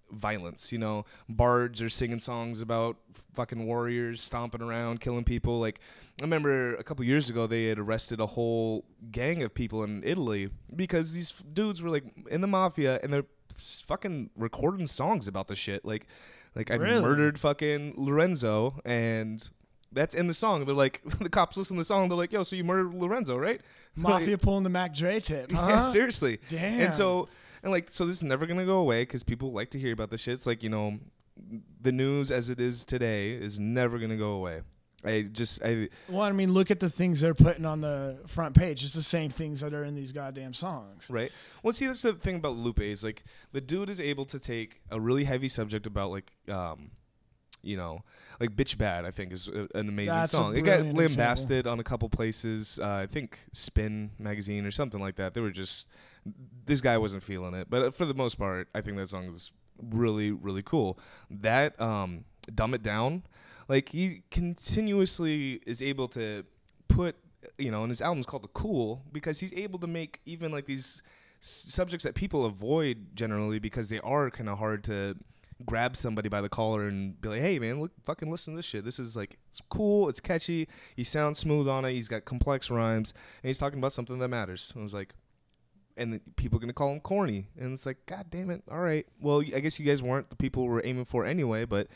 violence. You know, bards are singing songs about fucking warriors stomping around, killing people. Like, I remember a couple years ago, they had arrested a whole gang of people in Italy because these dudes were, like, in the mafia, and they're fucking recording songs about the shit. Like I murdered fucking Lorenzo, and that's in the song. They're like, the cops listen to the song. They're like, yo, so you murdered Lorenzo, right? Mafia like, pulling the Mac Dre tip, huh? Yeah, seriously. Damn. And so this is never going to go away because people like to hear about this shit. It's like, you know, the news as it is today is never going to go away. Well, I mean, look at the things they're putting on the front page. It's the same things that are in these goddamn songs. Right. Well, see, that's the thing about Lupe is, like, the dude is able to take a really heavy subject about, like, you know, like Bitch Bad, I think, is an amazing song. It got lambasted on a couple places. I think Spin magazine or something like that. They were just, this guy wasn't feeling it. But for the most part, I think that song is really, really cool. That, Dumb It Down, like, he continuously is able to put, you know, and his album's called The Cool because he's able to make even, like, these subjects that people avoid generally because they are kind of hard to grab somebody by the collar and be like, hey, man, look, fucking listen to this shit. This is, like, it's cool, it's catchy, he sounds smooth on it, he's got complex rhymes, and he's talking about something that matters. And I was like, and people are going to call him corny. And it's like, God damn it, all right. Well, I guess you guys weren't the people we were aiming for anyway, but...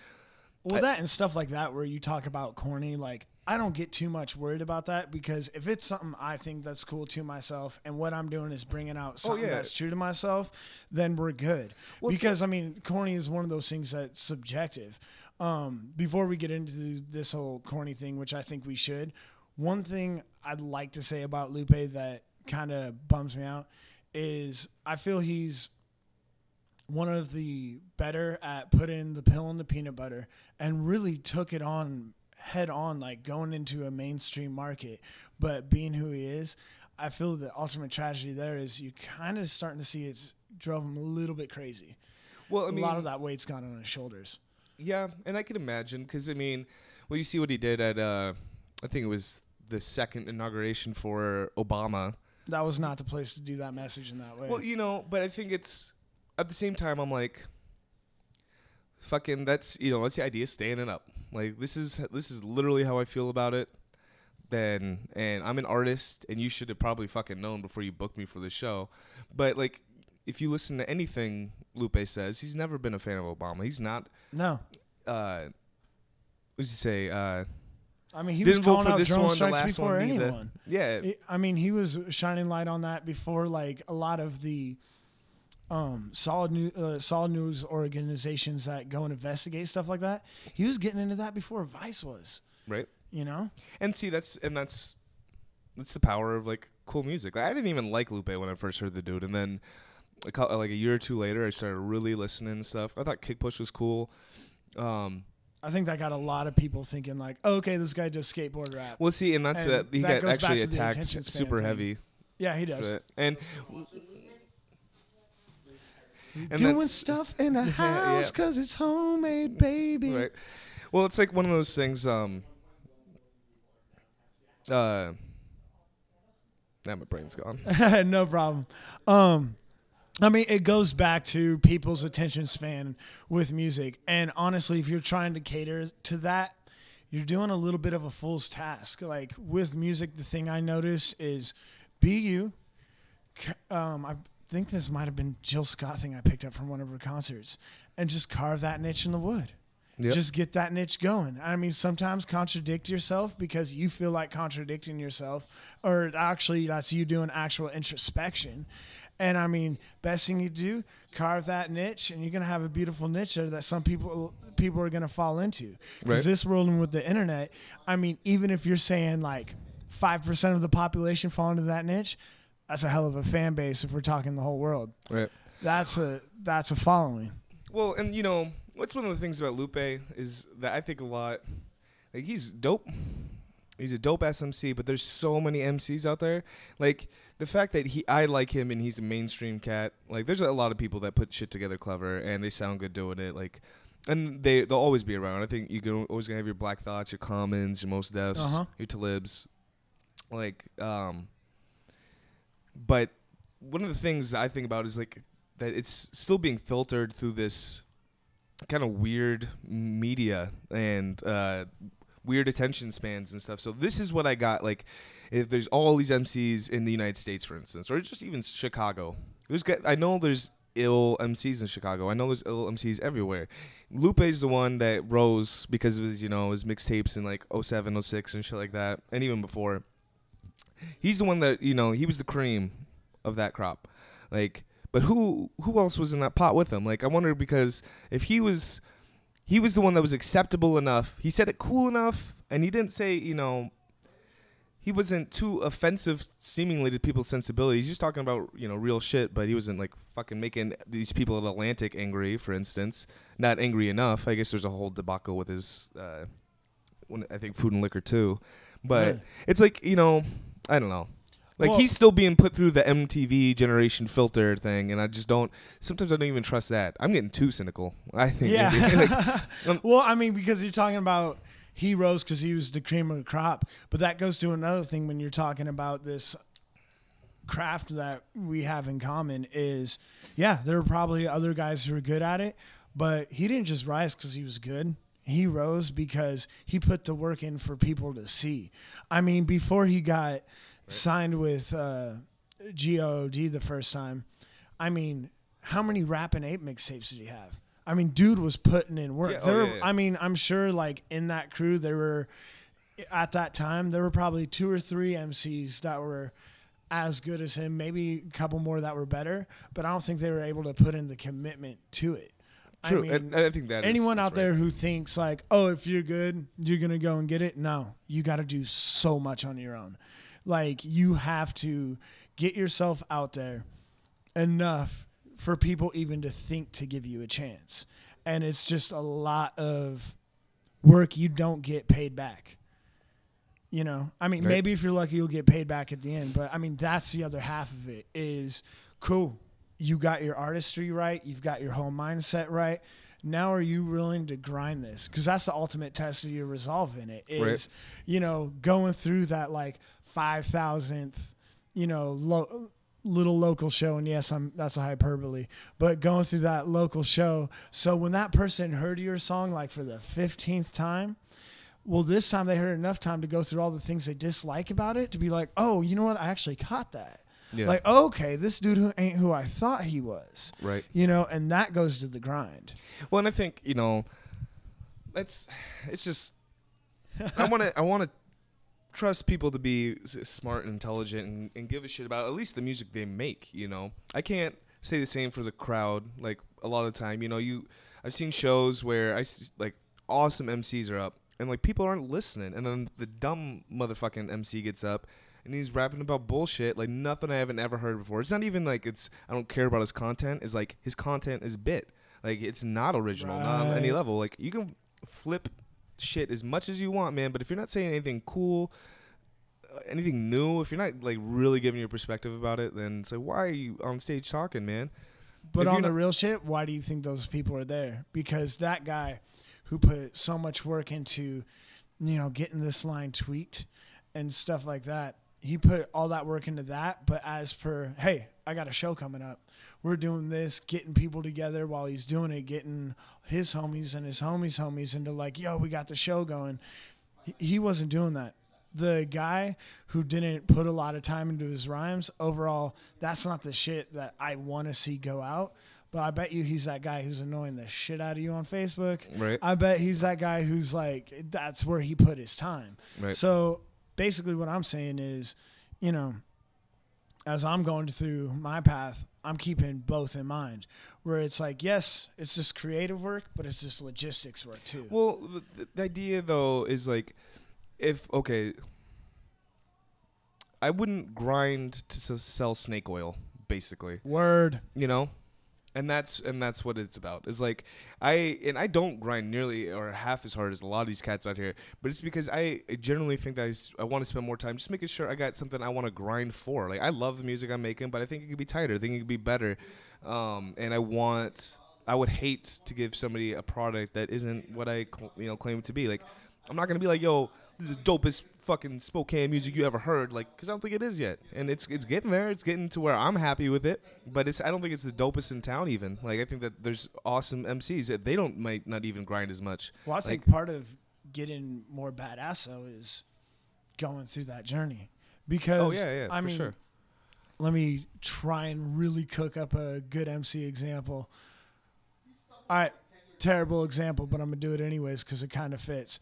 Well, that and stuff like that where you talk about corny, like, I don't get too much worried about that because if it's something I think that's cool to myself and what I'm doing is bringing out something that's true to myself, then we're good. Well, because, I mean, corny is one of those things that's subjective. Before we get into this whole corny thing, which I think we should, one thing I'd like to say about Lupe that kind of bums me out is I feel he's one of the better at putting the pill in the peanut butter and really took it on head on, like going into a mainstream market. But being who he is, I feel the ultimate tragedy there is you kind of starting to see it's drove him a little bit crazy. Well, I mean, a lot of that weight's gone on his shoulders. Yeah, and I can imagine because, I mean, well, you see what he did at, I think it was the second inauguration for Obama. That was not the place to do that message in that way. Well, you know, but I think it's, at the same time, I'm like, fucking, that's, you know, that's the idea, standing up. Like, this is literally how I feel about it. And I'm an artist, and you should have probably fucking known before you booked me for the show. But, like, if you listen to anything Lupe says, he's never been a fan of Obama. He's not. No. What does he say? I mean, he was calling out drone strikes before anyone. Yeah. I mean, he was shining light on that before, like, a lot of the solid news organizations that go and investigate stuff like that. He was getting into that before Vice was. Right. You know? And see, that's the power of like cool music. Like, I didn't even like Lupe when I first heard the dude, and then like a year or two later, I started really listening and stuff. I thought Kick Push was cool. I think that got a lot of people thinking like, oh, okay, this guy does skateboard rap. Well, see, and that's And he that got goes back actually to the attacked attention span super thing. heavy. Yeah, he For does. that. And Doing that's- stuff in a Yeah. house because it's homemade, baby. Right. Well, it's like one of those things. Now my brain's gone. No problem. I mean, it goes back to people's attention span with music. And honestly, if you're trying to cater to that, you're doing a little bit of a fool's task. Like with music, the thing I notice is be you. I think this might have been Jill Scott thing I picked up from one of her concerts. And just carve that niche in the wood. Yep. Just get that niche going. I mean, sometimes contradict yourself because you feel like contradicting yourself, or actually that's you doing actual introspection. And I mean, best thing you do, carve that niche, and you're gonna have a beautiful niche there that some people are gonna fall into. Because Right. this world and with the internet, I mean, even if you're saying like 5% of the population fall into that niche, that's a hell of a fan base. If we're talking the whole world, Right. that's a following. Well, and you know, what's one of the things about Lupe is that I think a lot, like he's dope. He's a dope SMC, but there's so many MCs out there. Like the fact that I like him and he's a mainstream cat. Like there's a lot of people that put shit together clever and they sound good doing it. Like, and they'll always be around. I think you're always gonna have your Black Thoughts, your Commons, your Mos Defs, your Talibs. Like, but one of the things that I think about is like that it's still being filtered through this kind of weird media and weird attention spans and stuff. So this is what I got. Like, if there's all these MCs in the United States, for instance, or just even Chicago, I know there's ill MCs in Chicago. I know there's ill MCs everywhere. Lupe's the one that rose because of his, his mixtapes in like 07, 06 and shit like that, and even before. He's the one that he was the cream of that crop. Like, but who else was in that pot with him? Like, I wonder, because if he was the one that was acceptable enough. He said it cool enough, and he didn't say, he wasn't too offensive seemingly to people's sensibilities. He was talking about, real shit, but he wasn't like fucking making these people at Atlantic angry, for instance. Not angry enough. I guess there's a whole debacle with his, I think Food and Liquor too. But it's like, I don't know. Like, he's still being put through the MTV generation filter thing, and sometimes I don't even trust that. I'm getting too cynical, I think. Yeah. Well, I mean, because you're talking about he rose because he was the cream of the crop, but that goes to another thing when you're talking about this craft that we have in common is, there were probably other guys who were good at it, but he didn't just rise because he was good. He rose because he put the work in for people to see. I mean, before he got signed with GOD the first time, I mean, how many Rap and Ape mixtapes did he have? I mean, dude was putting in work. I mean, I'm sure like in that crew at that time there were probably 2 or 3 MCs that were as good as him, maybe a couple more that were better, but I don't think they were able to put in the commitment to it. True. I mean, and I think that anyone that's out there who thinks like, oh, if you're good, you're going to go and get it. No, you got to do so much on your own. Like, you have to get yourself out there enough for people even to think to give you a chance. And it's just a lot of work you don't get paid back. I mean, maybe if you're lucky, you'll get paid back at the end. But, I mean, that's the other half of it is, cool, you got your artistry right. You've got your whole mindset right. Now are you willing to grind this? Because that's the ultimate test of your resolve in it is, going through that, like, 5,000th, little local show. And yes, that's a hyperbole, but going through that local show. So when that person heard your song, like for the 15th time, well, this time they heard enough time to go through all the things they dislike about it to be like, oh, you know what? I actually caught that. Yeah. Like, okay, this dude who ain't who I thought he was. Right. And that goes to the grind. Well, and I think, it's just, I want to trust people to be smart and intelligent and give a shit about at least the music they make, I can't say the same for the crowd. Like a lot of the time, I've seen shows where like awesome MCs are up and like people aren't listening, and then the dumb motherfucking MC gets up and he's rapping about bullshit like nothing I haven't ever heard before. It's not even like I don't care about his content. It's like his content is bit. Like it's not original, not on any level. Like you can flip shit as much as you want, man, but if you're not saying anything cool, anything new, if you're not like really giving your perspective about it, then it's like, why are you on stage talking, man? But on the real shit, why do you think those people are there? Because that guy who put so much work into, getting this line tweaked and stuff like that, he put all that work into that. But as per, hey, I got a show coming up. We're doing this, getting people together while he's doing it, getting his homies and his homies into like, yo, we got the show going. He wasn't doing that. The guy who didn't put a lot of time into his rhymes, overall, that's not the shit that I want to see go out. But I bet you he's that guy who's annoying the shit out of you on Facebook. Right. I bet he's that guy who's like, that's where he put his time. Right. So basically what I'm saying is, as I'm going through my path, I'm keeping both in mind. Where it's like, yes, it's just creative work, but it's just logistics work too. Well, the idea though is like, I wouldn't grind to sell snake oil, basically. Word. And that's what it's about. Is like I don't grind nearly or half as hard as a lot of these cats out here, but it's because I generally think that I want to spend more time just making sure I got something I want to grind for. Like I love the music I'm making, but I think it could be tighter. I think it could be better. And I would hate to give somebody a product that isn't what I claim it to be. Like I'm not gonna be like, yo, the dopest fucking Spokane music you ever heard, like, because I don't think it is yet, and it's getting there. It's getting to where I'm happy with it, but I don't think it's the dopest in town even. Like I think that there's awesome MCs that they might not even grind as much. Well, I think part of getting more badass though is going through that journey, because I mean, sure. Let me try and really cook up a good MC example. All right, terrible example, but I'm gonna do it anyways because it kind of fits.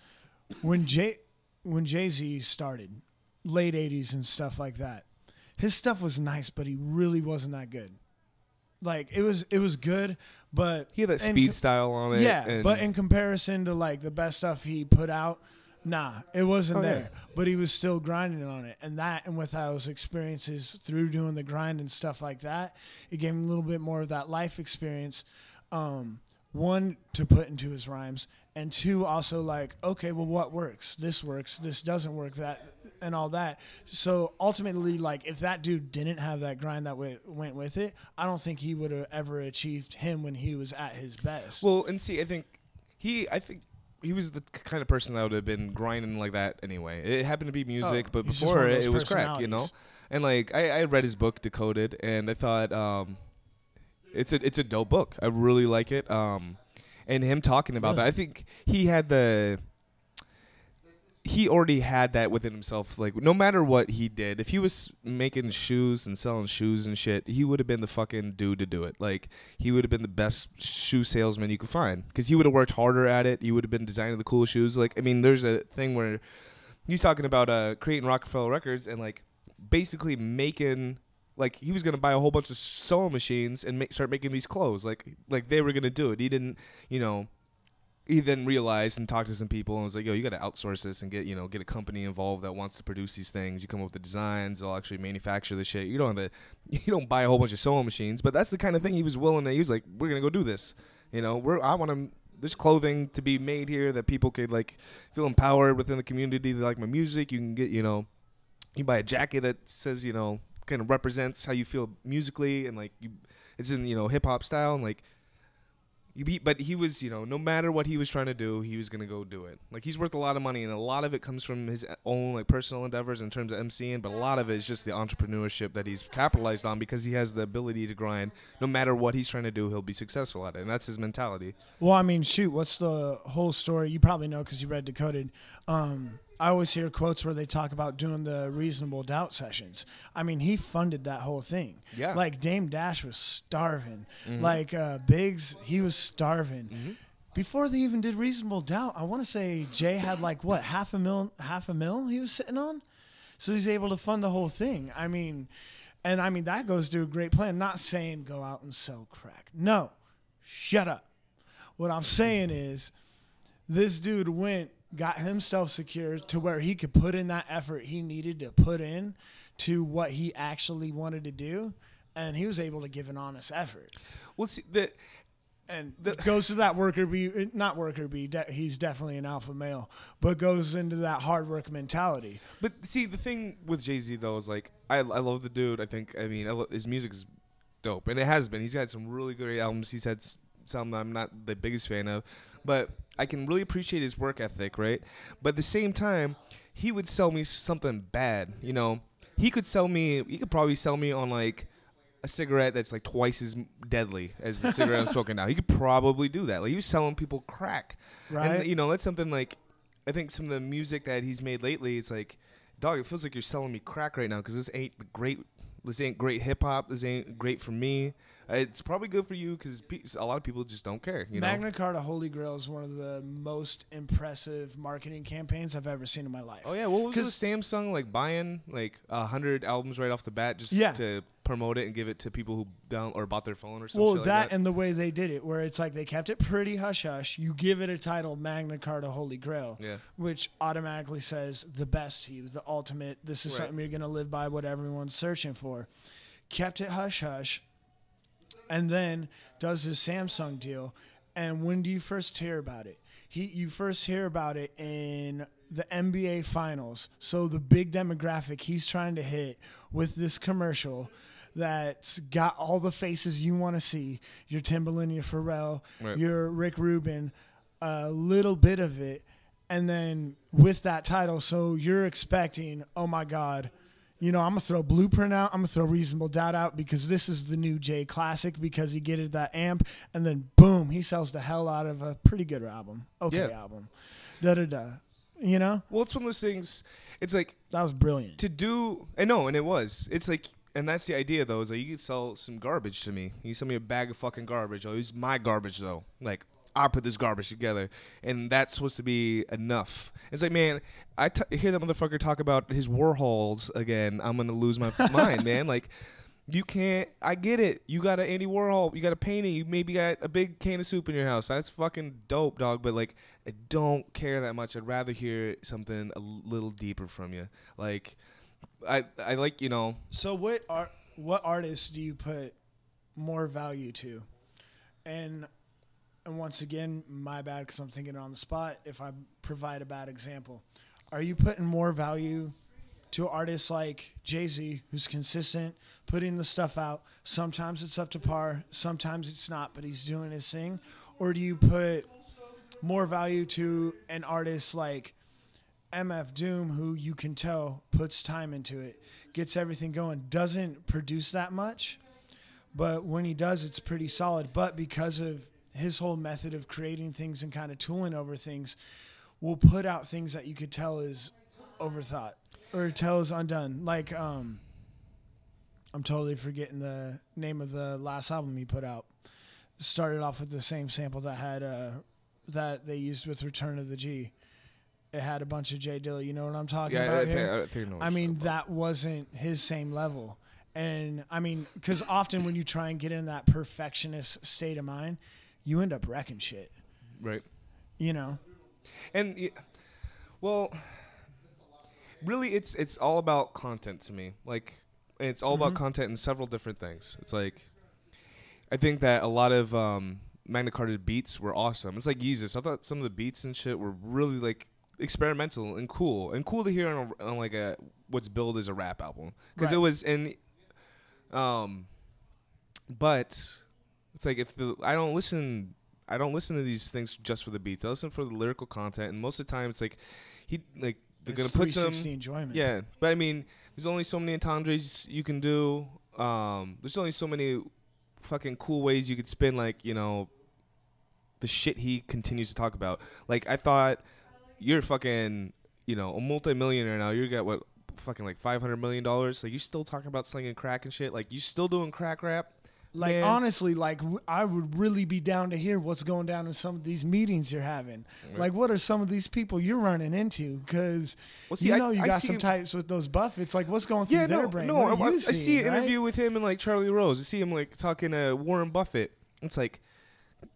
When Jay-Z started, late 80s and stuff like that, his stuff was nice, but he really wasn't that good. Like, it was good, but... He had that speed style on it. Yeah, but in comparison to, like, the best stuff he put out, nah, it wasn't there. Yeah. But he was still grinding on it. And with those experiences through doing the grind and stuff like that, it gave him a little bit more of that life experience. One, to put into his rhymes, and two, also like, okay, well, what works? This doesn't work, that, and all that. So ultimately, like, if that dude didn't have that grind that went with it, I don't think he would have ever achieved him when he was at his best. Well, and see, I think he was the kind of person that would have been grinding like that anyway. It happened to be music, but before it was crack, And like, I read his book, Decoded, and I thought, it's a dope book. I really like it. And him talking about that, I think he already had that within himself. Like, no matter what he did, if he was making shoes and selling shoes and shit, he would have been the fucking dude to do it. Like, he would have been the best shoe salesman you could find because he would have worked harder at it. He would have been designing the coolest shoes. Like, I mean, there's a thing where he's talking about creating Rockefeller Records and like basically making. Like, he was going to buy a whole bunch of sewing machines and start making these clothes. Like they were going to do it. He didn't, he then realized and talked to some people and was like, yo, you got to outsource this and get a company involved that wants to produce these things. You come up with the designs. They'll actually manufacture the shit. You don't buy a whole bunch of sewing machines. But that's the kind of thing he was willing to. He was like, we're going to go do this. There's clothing to be made here that people could, like, feel empowered within the community. They like my music. You can get, you buy a jacket that says, kind of represents how you feel musically, and like it's in hip hop style, and like but he was no matter what he was trying to do, he was gonna go do it. Like, he's worth a lot of money, and a lot of it comes from his own like personal endeavors in terms of MCing, but a lot of it is just the entrepreneurship that he's capitalized on because he has the ability to grind. No matter what he's trying to do, he'll be successful at it, and that's his mentality. Well, I mean, shoot, what's the whole story? You probably know because you read Decoded. I always hear quotes where they talk about doing the Reasonable Doubt sessions. I mean, he funded that whole thing. Yeah. Like, Dame Dash was starving. Mm-hmm. Like, Biggs, he was starving. Mm-hmm. Before they even did Reasonable Doubt, I want to say Jay had like, what, half a mil he was sitting on? So he's able to fund the whole thing. I mean, And I mean, that goes to a great plan. Not saying go out and sell crack. No, shut up. What I'm saying is this dude got himself secure to where he could put in that effort he needed to put in to what he actually wanted to do. And he was able to give an honest effort. Well, see, Goes to that he's definitely an alpha male, but goes into that hard work mentality. But see, the thing with Jay-Z, though, is like, I love the dude. His music's dope, and it has been. He's got some really good albums. He's had some that I'm not the biggest fan of, but I can really appreciate his work ethic, right? But at the same time, he would sell me something bad, you know? He could probably sell me on, like, a cigarette that's like twice as deadly as the cigarette I'm smoking now. He could probably do that. Like, he was selling people crack. Right. And, you know, that's something like, I think some of the music that he's made lately, it's like, dog, it feels like you're selling me crack right now because this ain't great hip hop. This ain't great for me. It's probably good for you because a lot of people just don't care. You know? Magna Carta Holy Grail is one of the most impressive marketing campaigns I've ever seen in my life. Oh yeah, what was the Samsung like buying like 100 albums right off the bat just to promote it and give it to people who bought their phone or something? Well, like that and the way they did it, where it's like they kept it pretty hush hush. You give it a title, Magna Carta Holy Grail, which automatically says the best to you, the ultimate. This is something you're gonna live by. What everyone's searching for. Kept it hush hush. And then does his Samsung deal. And when do you first hear about it? You first hear about it in the NBA Finals. So the big demographic he's trying to hit with this commercial that's got all the faces you want to see. Your Timberland, your Pharrell, your Rick Rubin, a little bit of it. And then with that title, so you're expecting, oh, my God, you know, I'm going to throw Blueprint out. I'm going to throw Reasonable Doubt out because this is the new Jay classic because he getted that amp. And then, boom, he sells the hell out of a pretty good album. Album. Da-da-da. You know? Well, it's one of those things. It's like. That was brilliant. To do. I know, and it was. It's like. And that's the idea, though, is like you could sell some garbage to me. You sell me a bag of fucking garbage. Oh, it's my garbage, though. Like, I put this garbage together, and that's supposed to be enough. It's like, man, hear that motherfucker talk about his Warhols again. I'm gonna lose my mind, man. Like, you can't. I get it. You got an Andy Warhol. You got a painting. You maybe got a big can of soup in your house. That's fucking dope, dog. But like, I don't care that much. I'd rather hear something a little deeper from you. Like, I like, you know. So what artists do you put more value to? And once again, my bad because I'm thinking on the spot if I provide a bad example. Are you putting more value to artists like Jay-Z, who's consistent, putting the stuff out? Sometimes it's up to par, sometimes it's not, but he's doing his thing. Or do you put more value to an artist like MF Doom, who you can tell puts time into it, gets everything going, doesn't produce that much, but when he does, it's pretty solid. But because of his whole method of creating things and kind of tooling over things, will put out things that you could tell is overthought or tell is undone. Like, I'm totally forgetting the name of the last album he put out. Started off with the same sample that had that they used with Return of the G. It had a bunch of J Dilla. You know what I'm talking about here? I mean, that wasn't his same level. And, I mean, because often when you try and get in that perfectionist state of mind, you end up wrecking shit. Right. You know? And, well, really it's all about content to me. Like, it's all about content in several different things. It's like, I think that a lot of Magna Carta beats were awesome. It's like Yeezus. I thought some of the beats and shit were really, like, experimental and cool to hear on like what's billed as a rap album. Because it was but it's like I don't listen to these things just for the beats. I listen for the lyrical content, and most of the time it's like they're gonna put some enjoyment. Yeah, but I mean, there's only so many entendres you can do. There's only so many fucking cool ways you could spin, like, you know, the shit he continues to talk about. Like, I thought you're fucking, you know, a multi-millionaire now. You got what, fucking like $500 million. Like, you still talking about slinging crack and shit. Like, you still doing crack rap. Like, Man. honestly, like, I would really be down to hear what's going down in some of these meetings you're having. Right. Like, what are some of these people you're running into? Because, Well, see, you I know, you got see some him- types with those Buffetts. Like, what's going through Yeah, their no, brain? no. What are I you see seeing, an right? interview with him and like Charlie Rose. I see him like talking to Warren Buffett. It's like,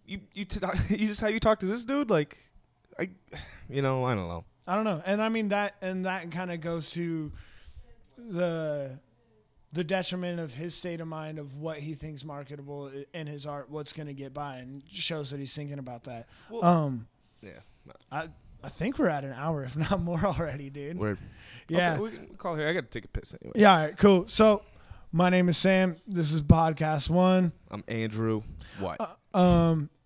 you just how you talk to this dude. Like, I don't know. I don't know. And I mean, that kind of goes to the detriment of his state of mind of what he thinks marketable in his art, what's going to get by, and shows that he's thinking about that. Well, yeah. No. I think we're at an hour, if not more already, dude. Word. Yeah. Okay, we can call here. I got to take a piss anyway. Yeah. All right. Cool. So, my name is Sam. This is Podcast 1. I'm Andrew. What?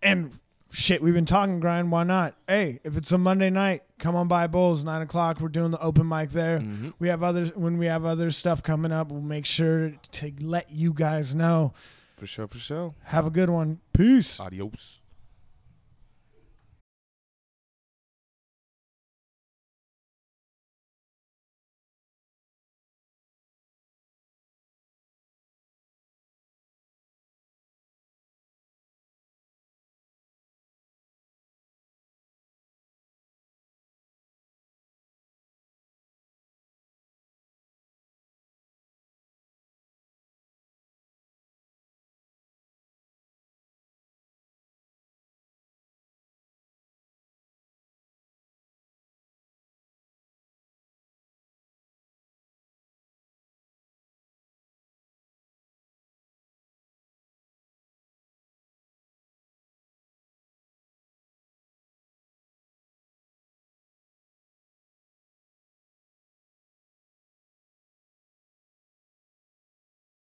And shit, we've been talking grind. Why not? Hey, if it's a Monday night, come on by Bowls, 9 o'clock. We're doing the open mic there. Mm-hmm. When we have other stuff coming up, we'll make sure to let you guys know. For sure. Have a good one. Peace. Adios.